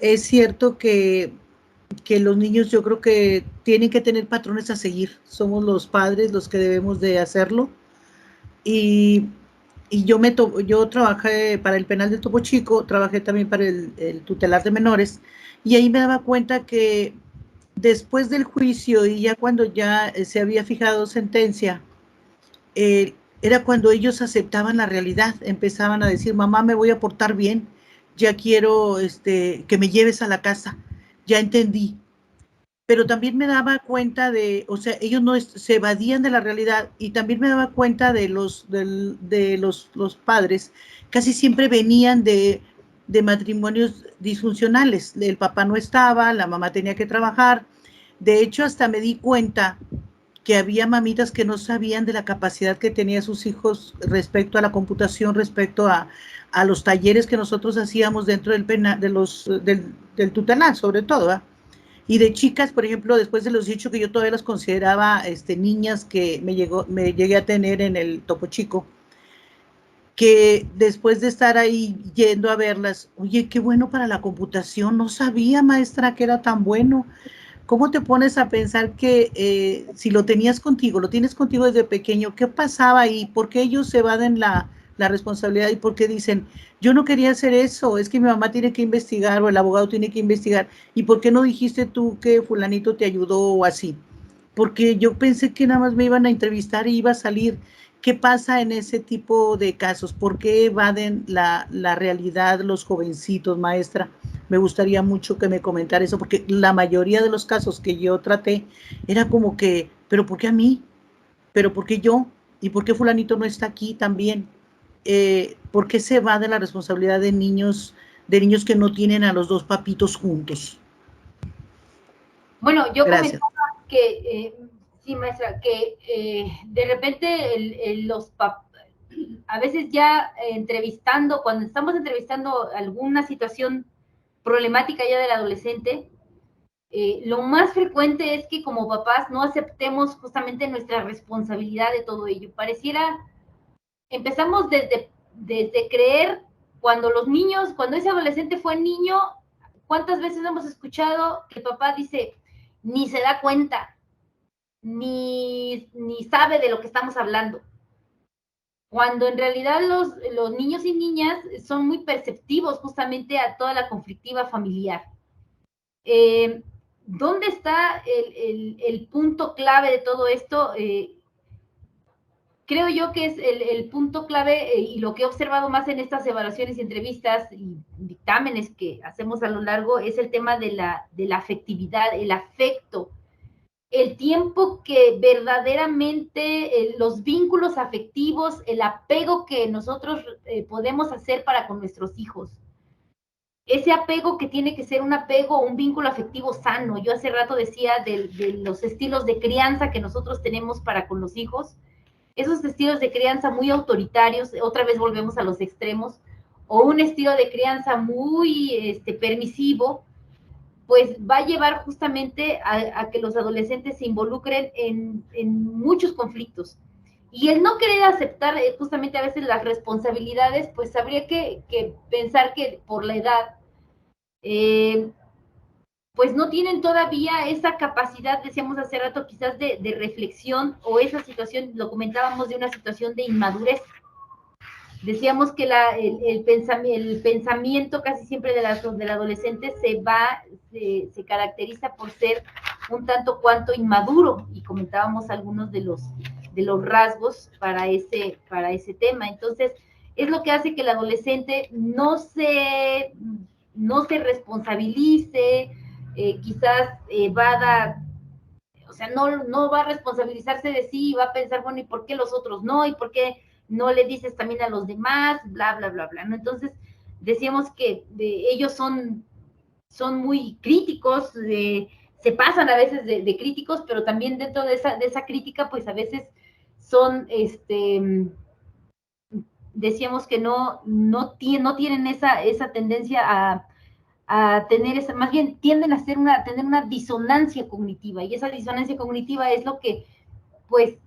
es cierto que los niños yo creo que tienen que tener patrones a seguir. Somos los padres los que debemos de hacerlo. Y yo trabajé para el penal de Topo Chico, trabajé también para el tutelar de menores, y ahí me daba cuenta que después del juicio y ya cuando ya se había fijado sentencia, era cuando ellos aceptaban la realidad, empezaban a decir, mamá, me voy a portar bien, ya quiero que me lleves a la casa, ya entendí. Pero también me daba cuenta o sea, ellos no se evadían de la realidad, y también me daba cuenta de los padres, casi siempre venían de matrimonios disfuncionales, el papá no estaba, la mamá tenía que trabajar. De hecho, hasta me di cuenta que había mamitas que no sabían de la capacidad que tenían sus hijos respecto a la computación, respecto a los talleres que nosotros hacíamos dentro del penal, del tutelar, sobre todo, ¿verdad? Y de chicas, por ejemplo, después de los 18, que yo todavía las consideraba niñas, que me llegué a tener en el Topo Chico, que después de estar ahí yendo a verlas, oye, qué bueno para la computación, no sabía, maestra, que era tan bueno. ¿Cómo te pones a pensar que si lo tienes contigo desde pequeño, qué pasaba ahí? ¿Por qué ellos se evaden la responsabilidad y por qué dicen, yo no quería hacer eso, es que mi mamá tiene que investigar o el abogado tiene que investigar? ¿Y por qué no dijiste tú que fulanito te ayudó o así? Porque yo pensé que nada más me iban a entrevistar y iba a salir. ¿Qué pasa en ese tipo de casos? ¿Por qué evaden la realidad los jovencitos, maestra? Me gustaría mucho que me comentara eso, porque la mayoría de los casos que yo traté era como que, ¿pero por qué a mí? ¿Pero por qué yo? ¿Y por qué fulanito no está aquí también? ¿Por qué se evade la responsabilidad de niños que no tienen a los dos papitos juntos? Bueno, yo Gracias. comentaba que, sí, maestra, que de repente a veces ya entrevistando, cuando estamos entrevistando alguna situación problemática ya del adolescente, lo más frecuente es que como papás no aceptemos justamente nuestra responsabilidad de todo ello. Pareciera, empezamos desde creer cuando ese adolescente fue niño, ¿cuántas veces hemos escuchado que el papá dice, ni se da cuenta, ni sabe de lo que estamos hablando? Cuando en realidad los niños y niñas son muy perceptivos justamente a toda la conflictiva familiar. ¿Dónde está el punto clave de todo esto? Creo yo que es el punto clave y lo que he observado más en estas evaluaciones y entrevistas y dictámenes que hacemos a lo largo es el tema de la afectividad, el afecto, el tiempo que verdaderamente los vínculos afectivos, el apego que nosotros podemos hacer para con nuestros hijos. Ese apego que tiene que ser un apego, un vínculo afectivo sano. Yo hace rato decía de los estilos de crianza que nosotros tenemos para con los hijos. Esos estilos de crianza muy autoritarios, otra vez volvemos a los extremos, o un estilo de crianza muy permisivo, pues va a llevar justamente a que los adolescentes se involucren en muchos conflictos. Y el no querer aceptar justamente a veces las responsabilidades, pues habría que pensar que por la edad, pues no tienen todavía esa capacidad, decíamos hace rato, quizás de reflexión, o esa situación, lo comentábamos, de una situación de inmadurez. Decíamos que el pensamiento casi siempre del adolescente se caracteriza por ser un tanto cuanto inmaduro, y comentábamos algunos de los rasgos para ese tema. Entonces, es lo que hace que el adolescente no se responsabilice, quizás evada, o sea, no va a responsabilizarse de sí, y va a pensar, bueno, ¿y por qué los otros no? ¿Y por qué no le dices también a los demás? Bla, bla, bla, bla, ¿no? Entonces, decíamos que ellos son muy críticos, se pasan a veces de críticos, pero también dentro de esa crítica, pues a veces son, decíamos que no tienen esa tendencia a tener más bien tienden a tener una disonancia cognitiva, y esa disonancia cognitiva es lo que, pues,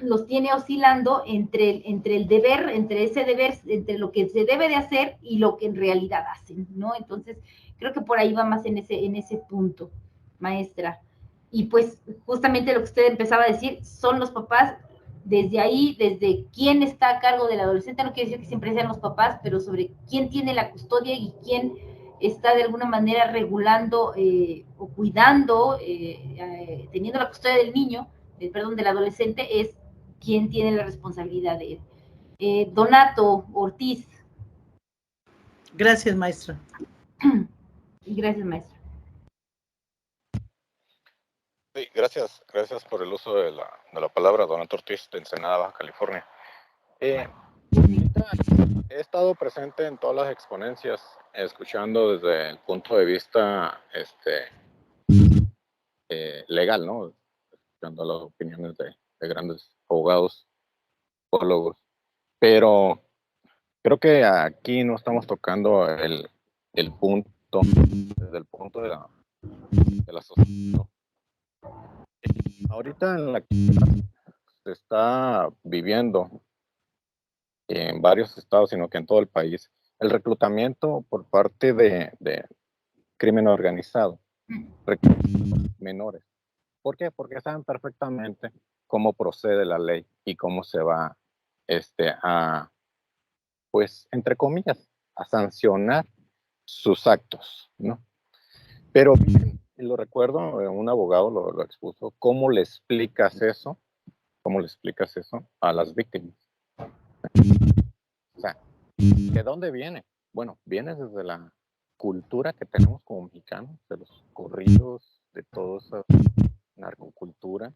los tiene oscilando entre el deber, entre lo que se debe de hacer y lo que en realidad hacen, ¿no? Entonces, creo que por ahí va más en ese punto, maestra. Y pues, justamente lo que usted empezaba a decir, son los papás. Desde ahí, desde quién está a cargo del adolescente, no quiere decir que siempre sean los papás, pero sobre quién tiene la custodia y quién está de alguna manera regulando o cuidando, teniendo la custodia del niño, del adolescente, es quien tiene la responsabilidad de él. Donato Ortiz. Gracias, maestra. Gracias, maestra. Sí, gracias por el uso de la palabra, Donato Ortiz, de Ensenada, Baja California. He estado presente en todas las exponencias, escuchando desde el punto de vista legal, ¿no? Escuchando las opiniones de grandes abogados, psicólogos, pero creo que aquí no estamos tocando el punto, desde el punto de la sociedad, ¿no? Ahorita en la actualidad se está viviendo en varios estados, sino que en todo el país, el reclutamiento por parte de crimen organizado, menores. ¿Por qué? Porque saben perfectamente cómo procede la ley y cómo se va a, pues, entre comillas, a sancionar sus actos, ¿no? Pero bien, lo recuerdo, un abogado lo expuso, ¿cómo le explicas eso? ¿Cómo le explicas eso a las víctimas? O sea, ¿de dónde viene? Bueno, viene desde la cultura que tenemos como mexicanos, de los corridos, de toda esa narcocultura,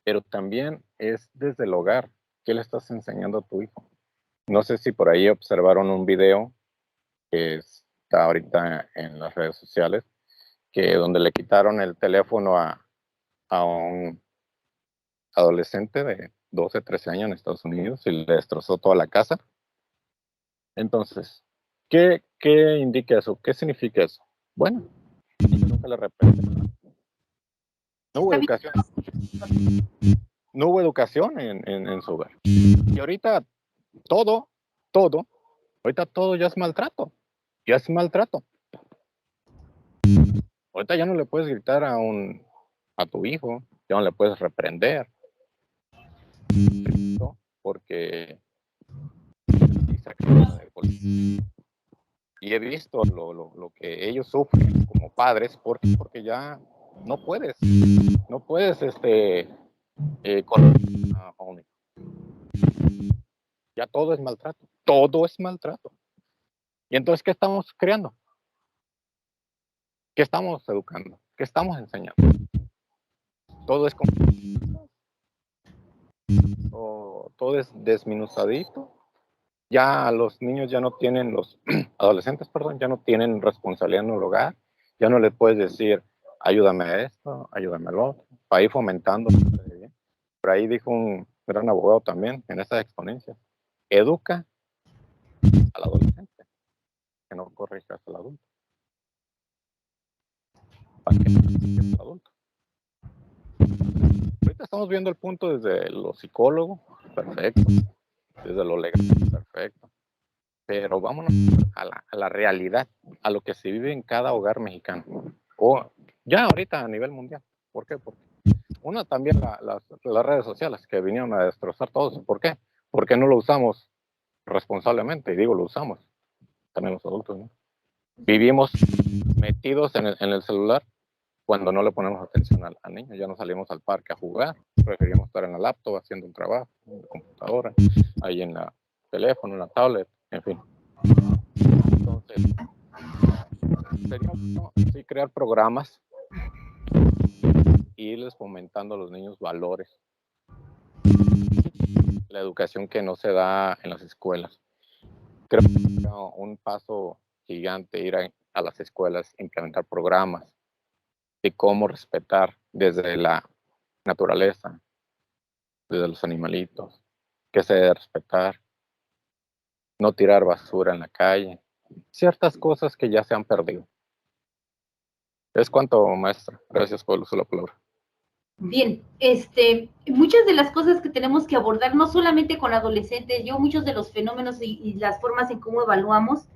pero también es desde el hogar. ¿Qué le estás enseñando a tu hijo? No sé si por ahí observaron un video que está ahorita en las redes sociales, que donde le quitaron el teléfono a un adolescente de 12, 13 años en Estados Unidos y le destrozó toda la casa. Entonces, ¿qué indica eso? ¿Qué significa eso? Bueno, nunca le repente. No hubo educación. No hubo educación en su hogar. Y ahorita todo, ahorita todo ya es maltrato. Ya es maltrato. Ahorita ya no le puedes gritar a tu hijo, ya no le puedes reprender. Porque y he visto lo que ellos sufren como padres porque ya no puedes ya todo es maltrato. Y entonces, ¿qué estamos creando? ¿Qué estamos educando? ¿Qué estamos enseñando? Todo es todo es desminuzadito. Ya los niños ya no tienen, los adolescentes, perdón, ya no tienen responsabilidad en el hogar. Ya no les puedes decir, ayúdame a esto, ayúdame a lo otro, para ir fomentando. Por ahí dijo un gran abogado también en esta exponencia, educa al adolescente, que no corrijas al adulto. Para que no corrijas al adulto. Ahorita estamos viendo el punto desde lo psicólogo, perfecto, desde lo legal, perfecto. Pero vámonos a la realidad, a lo que se vive en cada hogar mexicano. O ya ahorita a nivel mundial. ¿Por qué? Porque una también las redes sociales que vinieron a destrozar todo eso. ¿Por qué? Porque no lo usamos responsablemente. Y digo, lo usamos. También los adultos, ¿no? Vivimos metidos en el celular cuando no le ponemos atención al niño. Ya no salimos al parque a jugar. Preferimos estar en la laptop haciendo un trabajo, en la computadora, ahí en la teléfono, en la tablet, en fin. Entonces, sería bueno, sí, crear programas y irles fomentando a los niños valores. La educación que no se da en las escuelas. Creo que sería un paso gigante ir a las escuelas, implementar programas de cómo respetar desde la naturaleza, desde los animalitos, que se debe respetar, no tirar basura en la calle, ciertas cosas que ya se han perdido. Es cuanto, maestra. Gracias por el uso de la palabra. Bien, muchas de las cosas que tenemos que abordar, no solamente con adolescentes, muchos de los fenómenos y las formas en cómo evaluamos,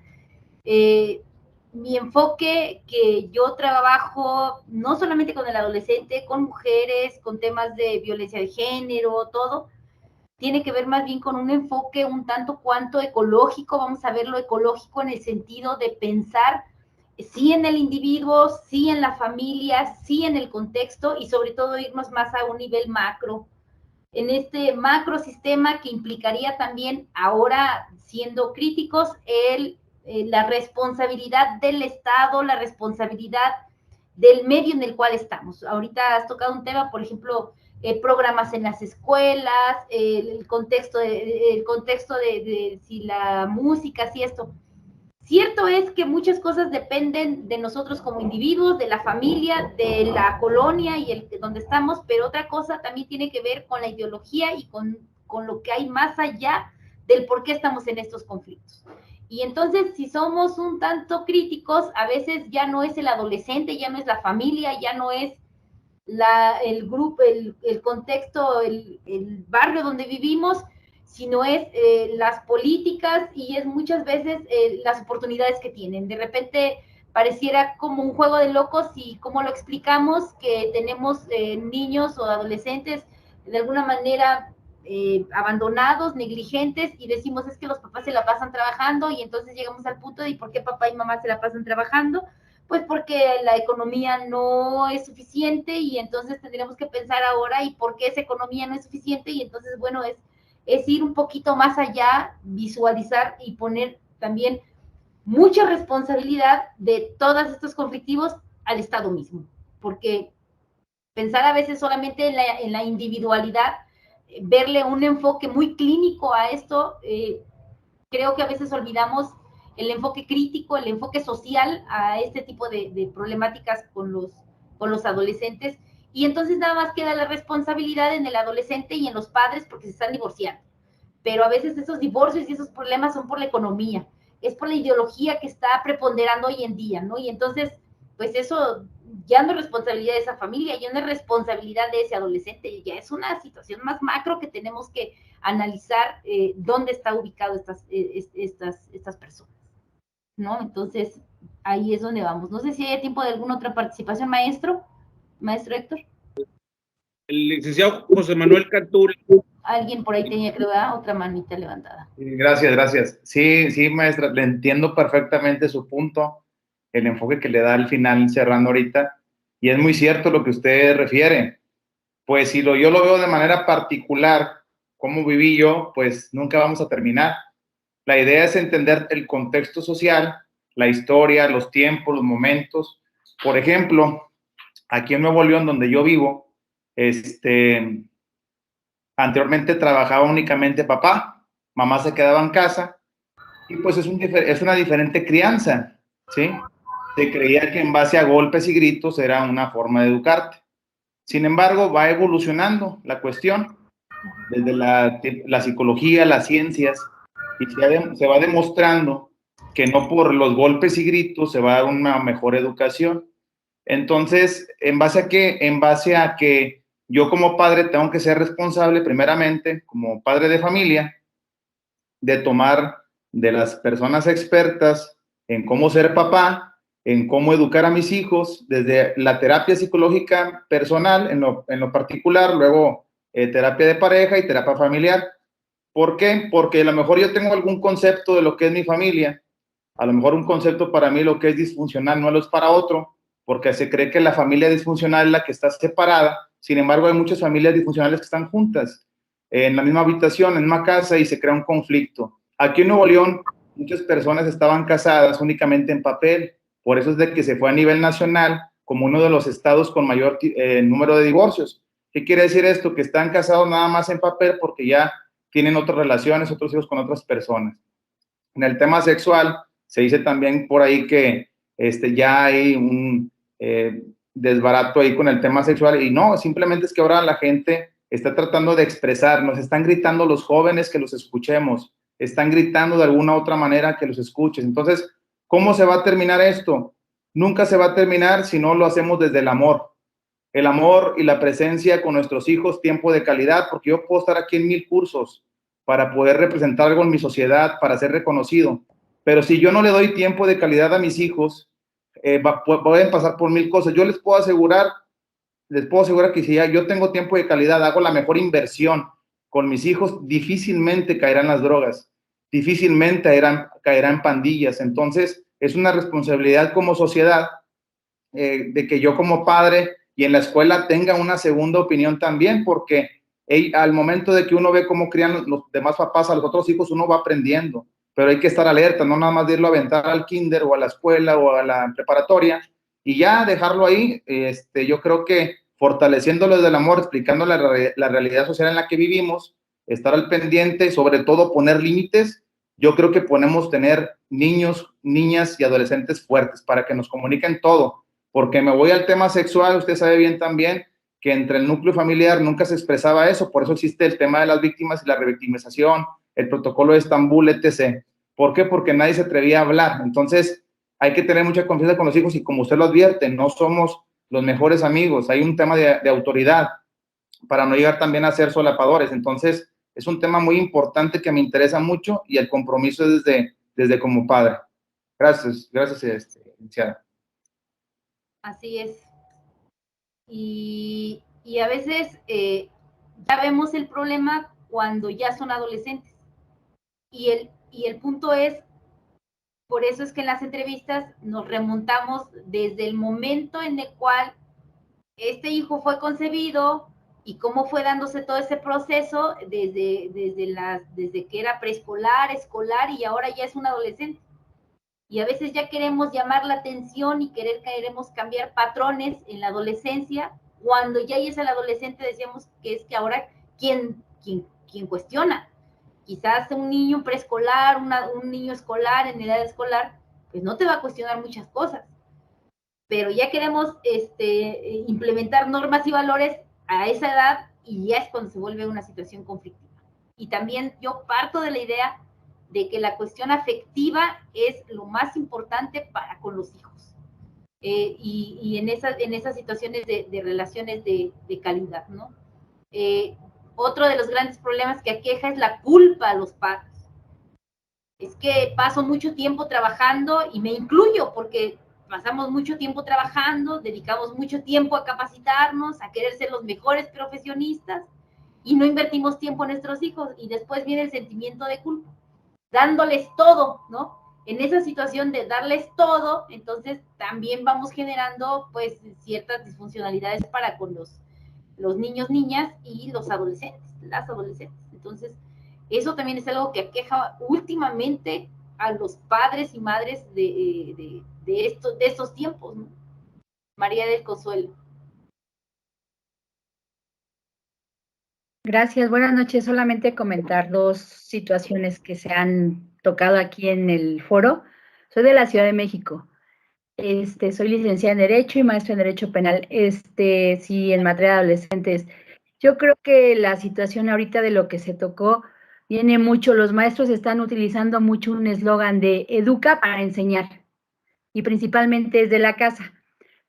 mi enfoque que yo trabajo no solamente con el adolescente, con mujeres, con temas de violencia de género, todo, tiene que ver más bien con un enfoque un tanto cuanto ecológico. Vamos a ver lo ecológico en el sentido de pensar sí en el individuo, sí en la familia, sí en el contexto y sobre todo irnos más a un nivel macro. En este macro sistema que implicaría también, ahora siendo críticos, la responsabilidad del Estado, la responsabilidad del medio en el cual estamos. Ahorita has tocado un tema, por ejemplo, programas en las escuelas, el contexto de si la música, si esto. Cierto es que muchas cosas dependen de nosotros como individuos, de la familia, de la colonia y donde estamos, pero otra cosa también tiene que ver con la ideología y con lo que hay más allá del por qué estamos en estos conflictos. Y entonces, si somos un tanto críticos, a veces ya no es el adolescente, ya no es la familia, ya no es el grupo, el contexto, el barrio donde vivimos, sino es las políticas y es muchas veces las oportunidades que tienen. De repente pareciera como un juego de locos y cómo lo explicamos, que tenemos niños o adolescentes de alguna manera abandonados, negligentes, y decimos es que los papás se la pasan trabajando, y entonces llegamos al punto de ¿y por qué papá y mamá se la pasan trabajando? Pues porque la economía no es suficiente, y entonces tendríamos que pensar ahora ¿y por qué esa economía no es suficiente? Y entonces, bueno, es ir un poquito más allá, visualizar y poner también mucha responsabilidad de todos estos conflictivos al Estado mismo, porque pensar a veces solamente en la individualidad, verle un enfoque muy clínico a esto, creo que a veces olvidamos el enfoque crítico, el enfoque social a este tipo de problemáticas con los adolescentes, y entonces nada más queda la responsabilidad en el adolescente y en los padres porque se están divorciando. Pero a veces esos divorcios y esos problemas son por la economía, es por la ideología que está preponderando hoy en día, ¿no? Y entonces, pues eso ya no es responsabilidad de esa familia, ya no es responsabilidad de ese adolescente, ya es una situación más macro que tenemos que analizar dónde está ubicado estas personas, ¿no? Entonces, ahí es donde vamos. No sé si hay tiempo de alguna otra participación, maestro Héctor. El licenciado José Manuel Cantú. Alguien por ahí tenía, creo, otra manita levantada. Gracias, gracias. Sí, maestra, le entiendo perfectamente su punto, el enfoque que le da al final cerrando ahorita, y es muy cierto lo que usted refiere. Pues si yo lo veo de manera particular, cómo viví yo, pues nunca vamos a terminar. La idea es entender el contexto social, la historia, los tiempos, los momentos. Por ejemplo, aquí en Nuevo León, donde yo vivo, anteriormente trabajaba únicamente papá, mamá se quedaba en casa, y pues es una diferente crianza, ¿sí? Se creía que en base a golpes y gritos era una forma de educarte. Sin embargo, va evolucionando la cuestión desde la psicología, las ciencias, y se va demostrando que no por los golpes y gritos se va a dar una mejor educación. Entonces, ¿en base a qué? En base a que yo como padre tengo que ser responsable, primeramente, como padre de familia, de tomar de las personas expertas en cómo ser papá, en cómo educar a mis hijos, desde la terapia psicológica personal en lo particular, luego terapia de pareja y terapia familiar. ¿Por qué? Porque a lo mejor yo tengo algún concepto de lo que es mi familia, a lo mejor un concepto para mí lo que es disfuncional no lo es para otro, porque se cree que la familia disfuncional es la que está separada. Sin embargo, hay muchas familias disfuncionales que están juntas en la misma habitación, en la misma casa, y se crea un conflicto. Aquí en Nuevo León, muchas personas estaban casadas únicamente en papel, por eso es de que se fue a nivel nacional como uno de los estados con mayor número de divorcios. ¿Qué quiere decir esto? Que están casados nada más en papel porque ya tienen otras relaciones, otros hijos con otras personas. En el tema sexual, se dice también por ahí que ya hay un desbarato ahí con el tema sexual, y no, simplemente es que ahora la gente está tratando de expresar, nos están gritando los jóvenes que los escuchemos, están gritando de alguna otra manera que los escuches. Entonces, ¿cómo se va a terminar esto? Nunca se va a terminar si no lo hacemos desde el amor y la presencia con nuestros hijos, tiempo de calidad, porque yo puedo estar aquí en 1000 cursos para poder representar algo en mi sociedad, para ser reconocido, pero si yo no le doy tiempo de calidad a mis hijos, pueden pasar por 1000 cosas. Yo les puedo asegurar que si yo tengo tiempo de calidad, hago la mejor inversión con mis hijos, difícilmente caerán las drogas, difícilmente caerán pandillas. Entonces, es una responsabilidad como sociedad de que yo como padre y en la escuela tenga una segunda opinión también, porque al momento de que uno ve cómo crían los demás papás a los otros hijos, uno va aprendiendo, pero hay que estar alerta, no nada más de irlo a aventar al kinder o a la escuela o a la preparatoria y ya dejarlo ahí. Yo creo que fortaleciéndolo desde el amor, explicando la realidad social en la que vivimos, estar al pendiente, sobre todo poner límites. Yo creo que podemos tener niños, niñas y adolescentes fuertes para que nos comuniquen todo, porque me voy al tema sexual. Usted sabe bien también que entre el núcleo familiar nunca se expresaba eso, por eso existe el tema de las víctimas y la revictimización, el protocolo de Estambul, etc. ¿Por qué? Porque nadie se atrevía a hablar. Entonces, hay que tener mucha confianza con los hijos y como usted lo advierte, no somos los mejores amigos, hay un tema de autoridad para no llegar también a ser solapadores. Entonces, Es un tema muy importante que me interesa mucho y el compromiso es desde como padre. Gracias, licenciada. Así es. Y a veces ya vemos el problema cuando ya son adolescentes. Y el punto es, por eso es que en las entrevistas nos remontamos desde el momento en el cual este hijo fue concebido y cómo fue dándose todo ese proceso desde que era preescolar, escolar y ahora ya es un adolescente. Y a veces ya queremos llamar la atención y queremos cambiar patrones en la adolescencia, cuando ya es el adolescente decíamos que es que ahora ¿quién cuestiona? Quizás un niño preescolar, un niño escolar en edad escolar, pues no te va a cuestionar muchas cosas. Pero ya queremos implementar normas y valores a esa edad y ya es cuando se vuelve una situación conflictiva. Y también yo parto de la idea de que la cuestión afectiva es lo más importante para con los hijos. Y en esas situaciones de relaciones de calidad, ¿no? Otro de los grandes problemas que aqueja es la culpa a los padres. Es que paso mucho tiempo trabajando y me incluyo porque pasamos mucho tiempo trabajando, dedicamos mucho tiempo a capacitarnos, a querer ser los mejores profesionistas y no invertimos tiempo en nuestros hijos y después viene el sentimiento de culpa, dándoles todo, ¿no? En esa situación de darles todo, entonces también vamos generando pues ciertas disfuncionalidades para con los niños, niñas y los adolescentes, las adolescentes. Entonces, eso también es algo que aqueja últimamente a los padres y madres de estos tiempos, ¿no? María del Consuelo. Gracias, buenas noches. Solamente comentar dos situaciones que se han tocado aquí en el foro. Soy de la Ciudad de México. Soy licenciada en Derecho y maestra en Derecho Penal, sí, en materia de adolescentes. Yo creo que la situación ahorita de lo que se tocó viene mucho, los maestros están utilizando mucho un eslogan de educa para enseñar, y principalmente desde la casa.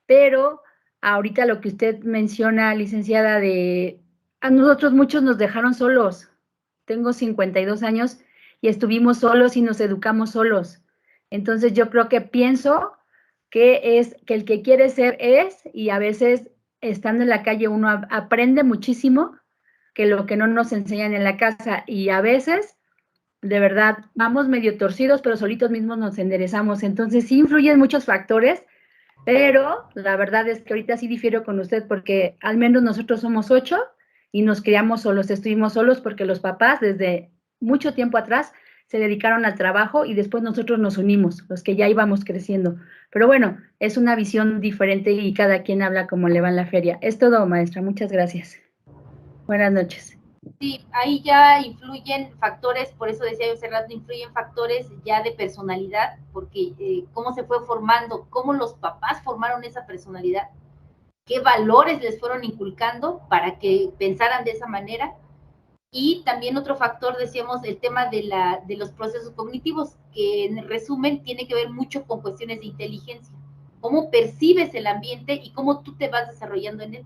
Pero ahorita lo que usted menciona, licenciada, a nosotros muchos nos dejaron solos. Tengo 52 años y estuvimos solos y nos educamos solos. Entonces yo creo que pienso que es que el que quiere ser es, y a veces estando en la calle uno aprende muchísimo que lo que no nos enseñan en la casa, y a veces de verdad vamos medio torcidos, pero solitos mismos nos enderezamos. Entonces sí influyen muchos factores, pero la verdad es que ahorita sí difiero con usted, porque al menos nosotros somos 8 y nos criamos solos, estuvimos solos porque los papás desde mucho tiempo atrás se dedicaron al trabajo y después nosotros nos unimos, los que ya íbamos creciendo. Pero bueno, es una visión diferente y cada quien habla como le va en la feria. Es todo, maestra. Muchas gracias. Buenas noches. Sí, ahí ya influyen factores, por eso decía yo hace rato, influyen factores ya de personalidad, porque cómo se fue formando, cómo los papás formaron esa personalidad, qué valores les fueron inculcando para que pensaran de esa manera. Y también otro factor, decíamos, el tema de los procesos cognitivos, que en resumen tiene que ver mucho con cuestiones de inteligencia, cómo percibes el ambiente y cómo tú te vas desarrollando en él.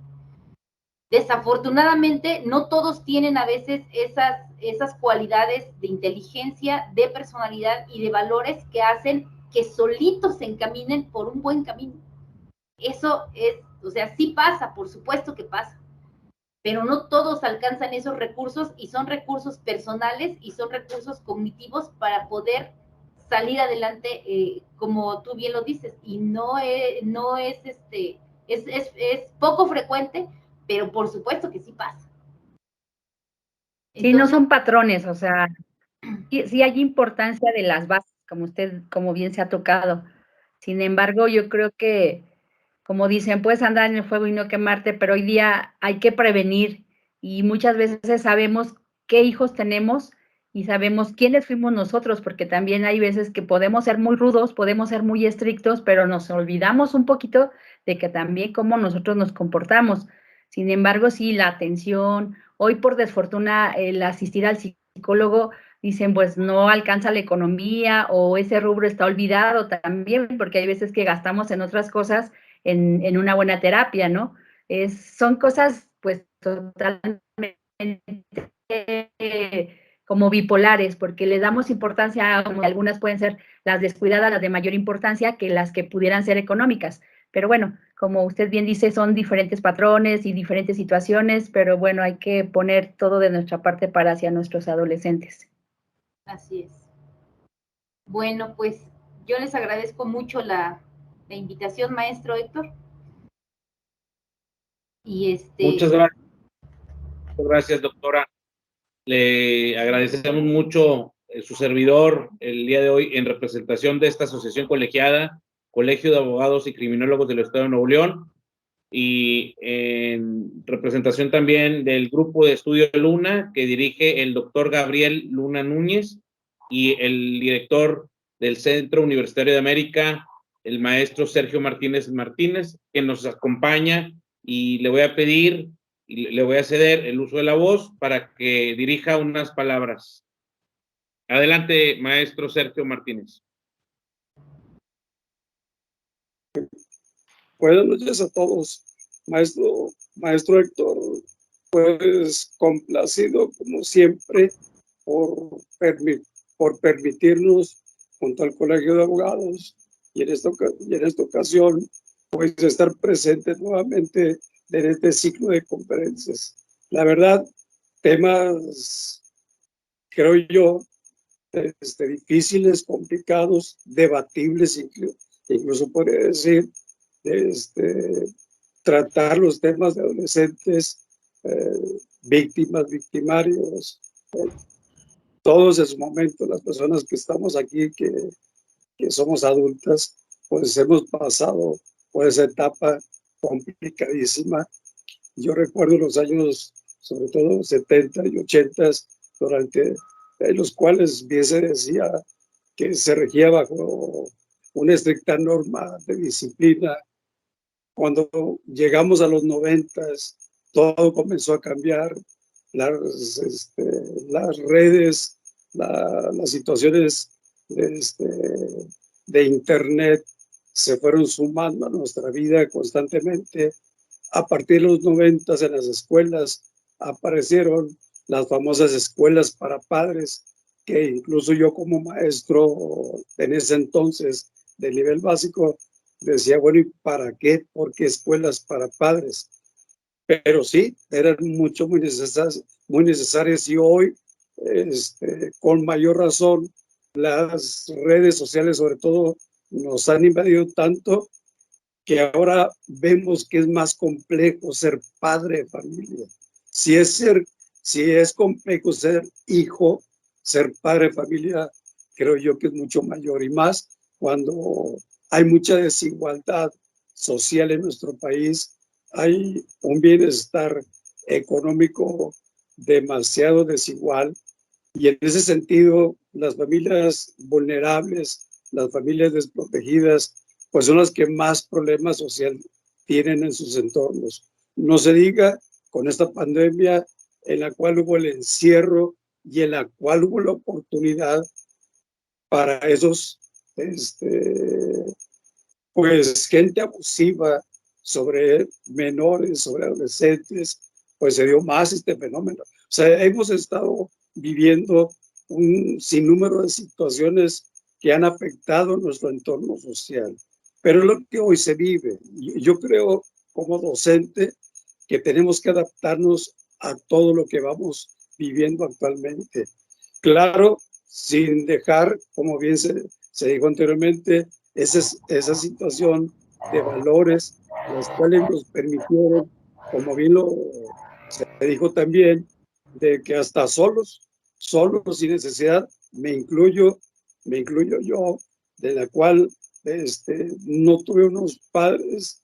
Desafortunadamente, no todos tienen a veces esas cualidades de inteligencia, de personalidad y de valores que hacen que solitos se encaminen por un buen camino. Eso es, o sea, sí pasa, por supuesto que pasa, pero no todos alcanzan esos recursos y son recursos personales y son recursos cognitivos para poder salir adelante, como tú bien lo dices, y no es poco frecuente, pero por supuesto que sí pasa. Entonces, sí, no son patrones, o sea, sí hay importancia de las bases, como bien se ha tocado. Sin embargo, yo creo que, como dicen, puedes andar en el fuego y no quemarte, pero hoy día hay que prevenir, y muchas veces sabemos qué hijos tenemos y sabemos quiénes fuimos nosotros, porque también hay veces que podemos ser muy rudos, podemos ser muy estrictos, pero nos olvidamos un poquito de que también cómo nosotros nos comportamos. Sin embargo, sí, la atención, hoy por desfortuna el asistir al psicólogo, dicen, pues no alcanza la economía o ese rubro está olvidado también, porque hay veces que gastamos en otras cosas en una buena terapia, ¿no? Son cosas pues totalmente como bipolares, porque le damos importancia a algunas pueden ser las descuidadas, las de mayor importancia que las que pudieran ser económicas. Pero bueno, como usted bien dice, son diferentes patrones y diferentes situaciones, pero bueno, hay que poner todo de nuestra parte para hacia nuestros adolescentes. Así es. Bueno, pues yo les agradezco mucho la invitación, maestro Héctor. Y Muchas gracias. Muchas gracias, doctora. Le agradecemos mucho su servidor el día de hoy en representación de esta asociación colegiada, Colegio de Abogados y Criminólogos del Estado de Nuevo León, y en representación también del grupo de estudio Luna, que dirige el doctor Gabriel Luna Núñez, y el director del Centro Universitario de América, el maestro Sergio Martínez Martínez, que nos acompaña, y le voy a pedir y le voy a ceder el uso de la voz para que dirija unas palabras. Adelante, maestro Sergio Martínez. Buenas noches a todos. Maestro Héctor, pues complacido como siempre por permitirnos junto al Colegio de Abogados y en esta ocasión pues estar presente nuevamente en este ciclo de conferencias. La verdad, temas, creo yo, difíciles, complicados, debatibles, incluso podría decir, tratar los temas de adolescentes, víctimas, victimarios, todos en su momento, las personas que estamos aquí, que somos adultas, pues hemos pasado por esa etapa complicadísima. Yo recuerdo los años, sobre todo 70 y 80, durante los cuales bien se decía que se regía bajo una estricta norma de disciplina. Cuando llegamos a los 90, todo comenzó a cambiar, las redes, las situaciones de Internet se fueron sumando a nuestra vida constantemente. A partir de los 90 en las escuelas aparecieron las famosas escuelas para padres, que incluso yo como maestro en ese entonces de nivel básico decía, bueno, ¿y para qué? ¿Por qué escuelas para padres? Pero sí, eran muy necesarias y hoy, con mayor razón, las redes sociales sobre todo nos han invadido tanto que ahora vemos que es más complejo ser padre de familia. Si es complejo ser hijo, ser padre de familia, creo yo que es mucho mayor, y más cuando hay mucha desigualdad social en nuestro país, hay un bienestar económico demasiado desigual, y en ese sentido las familias vulnerables, las familias desprotegidas, pues son las que más problemas sociales tienen en sus entornos. No se diga con esta pandemia en la cual hubo el encierro y en la cual hubo la oportunidad para esos, pues gente abusiva sobre menores, sobre adolescentes, pues se dio más este fenómeno. O sea, hemos estado viviendo un sinnúmero de situaciones que han afectado nuestro entorno social. Pero es lo que hoy se vive. Yo creo, como docente, que tenemos que adaptarnos a todo lo que vamos viviendo actualmente. Claro, sin dejar, como bien se dijo anteriormente, esa situación de valores, las cuales nos permitieron, como bien se dijo también, de que hasta solos, sin necesidad, me incluyo yo, de la cual no tuve unos padres,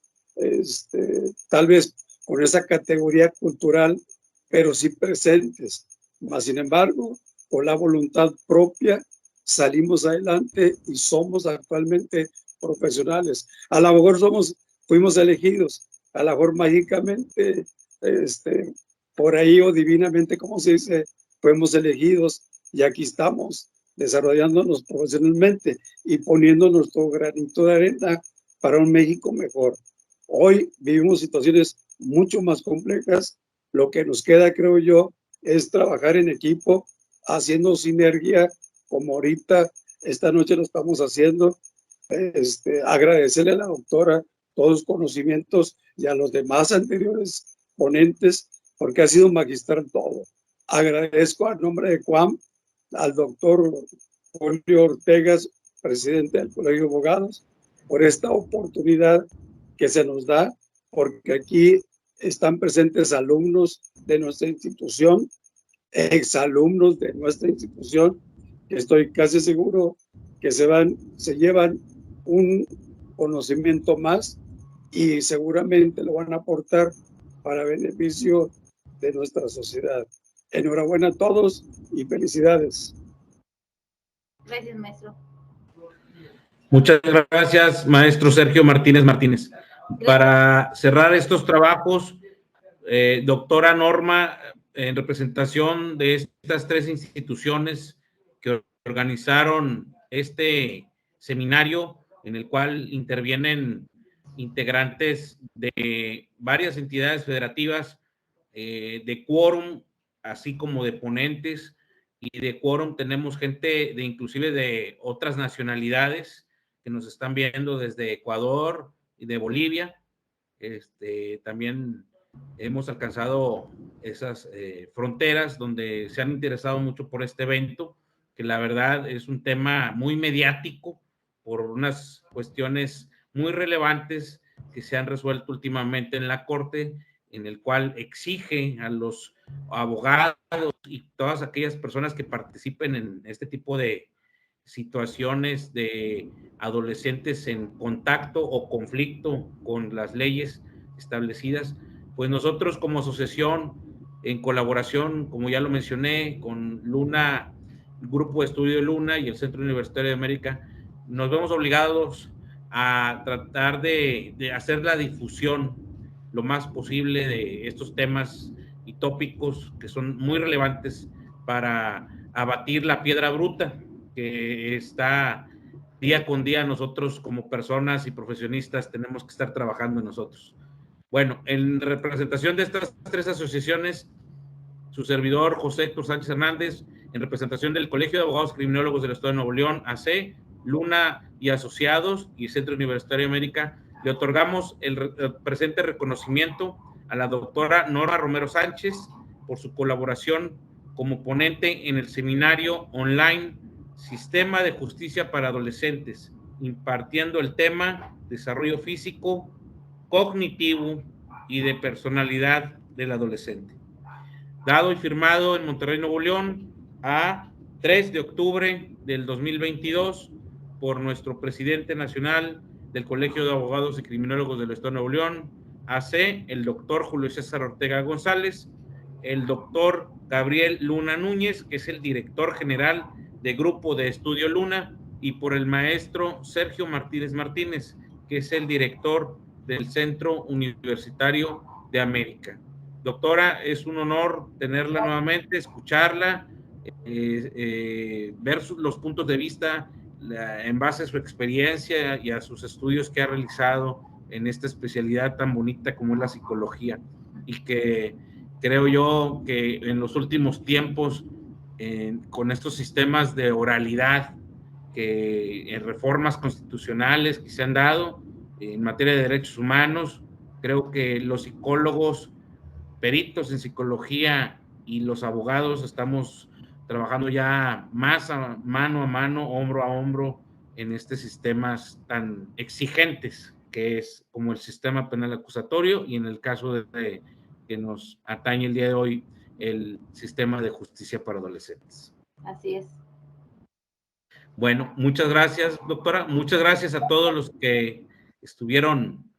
tal vez con esa categoría cultural, pero sí presentes. Mas, sin embargo, con la voluntad propia, salimos adelante y somos actualmente profesionales. A lo mejor fuimos elegidos, a lo mejor mágicamente, por ahí o divinamente, como se dice, fuimos elegidos y aquí estamos desarrollándonos profesionalmente y poniendo nuestro granito de arena para un México mejor. Hoy vivimos situaciones mucho más complejas. Lo que nos queda, creo yo, es trabajar en equipo, haciendo sinergia, como ahorita, esta noche lo estamos haciendo. Agradecerle a la doctora todos los conocimientos y a los demás anteriores ponentes, porque ha sido magistral todo. Agradezco a nombre de CUAM al doctor Julio Ortegas, presidente del Colegio de Abogados, por esta oportunidad que se nos da, porque aquí están presentes alumnos de nuestra institución, exalumnos de nuestra institución, que estoy casi seguro que se llevan un conocimiento más y seguramente lo van a aportar para beneficio de nuestra sociedad. Enhorabuena a todos y felicidades. Gracias, maestro. Muchas gracias, maestro Sergio Martínez Martínez. Para cerrar estos trabajos, doctora Norma, en representación de estas tres instituciones que organizaron este seminario, en el cual intervienen integrantes de varias entidades federativas, de quórum, así como de ponentes, y de quórum tenemos gente de inclusive de otras nacionalidades que nos están viendo desde Ecuador y de Bolivia. También hemos alcanzado esas fronteras donde se han interesado mucho por este evento, que la verdad es un tema muy mediático por unas cuestiones muy relevantes que se han resuelto últimamente en la Corte, en el cual exige a los abogados y todas aquellas personas que participen en este tipo de situaciones de adolescentes en contacto o conflicto con las leyes establecidas, pues nosotros como asociación, en colaboración, como ya lo mencioné, con Luna, el Grupo de Estudio de Luna y el Centro Universitario de América, nos vemos obligados a tratar de hacer la difusión lo más posible de estos temas y tópicos que son muy relevantes para abatir la piedra bruta que está día con día. Nosotros como personas y profesionistas tenemos que estar trabajando en nosotros. Bueno, en representación de estas tres asociaciones, su servidor José Héctor Sánchez Hernández, en representación del Colegio de Abogados Criminólogos del Estado de Nuevo León, AC, Luna y Asociados y Centro Universitario de América, le otorgamos el presente reconocimiento a la doctora Norma Romero Sánchez por su colaboración como ponente en el seminario online Sistema de Justicia para Adolescentes, impartiendo el tema Desarrollo Físico, Cognitivo y de Personalidad del Adolescente. Dado y firmado en Monterrey, Nuevo León, a 3 de octubre del 2022 por nuestro presidente nacional del Colegio de Abogados y Criminólogos del Estado de Nuevo León, AC, el doctor Julio César Ortega González, el doctor Gabriel Luna Núñez, que es el director general de Grupo de Estudio Luna, y por el maestro Sergio Martínez Martínez, que es el director del Centro Universitario de América. Doctora, es un honor tenerla nuevamente, escucharla, ver los puntos de vista en base a su experiencia y a sus estudios que ha realizado en esta especialidad tan bonita como es la psicología, y que creo yo que en los últimos tiempos, con estos sistemas de oralidad, que en reformas constitucionales que se han dado en materia de derechos humanos, creo que los psicólogos, peritos en psicología y los abogados estamos trabajando ya más a mano, hombro a hombro, en estos sistemas tan exigentes que es como el sistema penal acusatorio y en el caso de que nos atañe el día de hoy, el sistema de justicia para adolescentes. Así es. Bueno, muchas gracias, doctora. Muchas gracias a todos los que estuvieron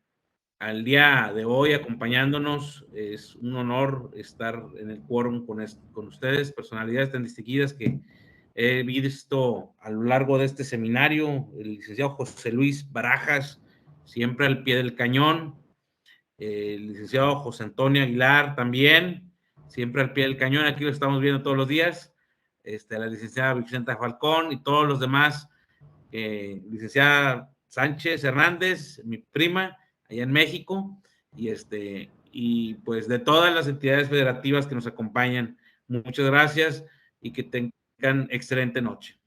al día de hoy acompañándonos. Es un honor estar en el quórum con ustedes, personalidades tan distinguidas que he visto a lo largo de este seminario. El licenciado José Luis Barajas, siempre al pie del cañón. El licenciado José Antonio Aguilar también, siempre al pie del cañón. Aquí lo estamos viendo todos los días. La licenciada Vicenta Falcón y todos los demás. Licenciada Sánchez Hernández, mi prima, allá en México, y pues de todas las entidades federativas que nos acompañan Muchas gracias y que tengan excelente noche.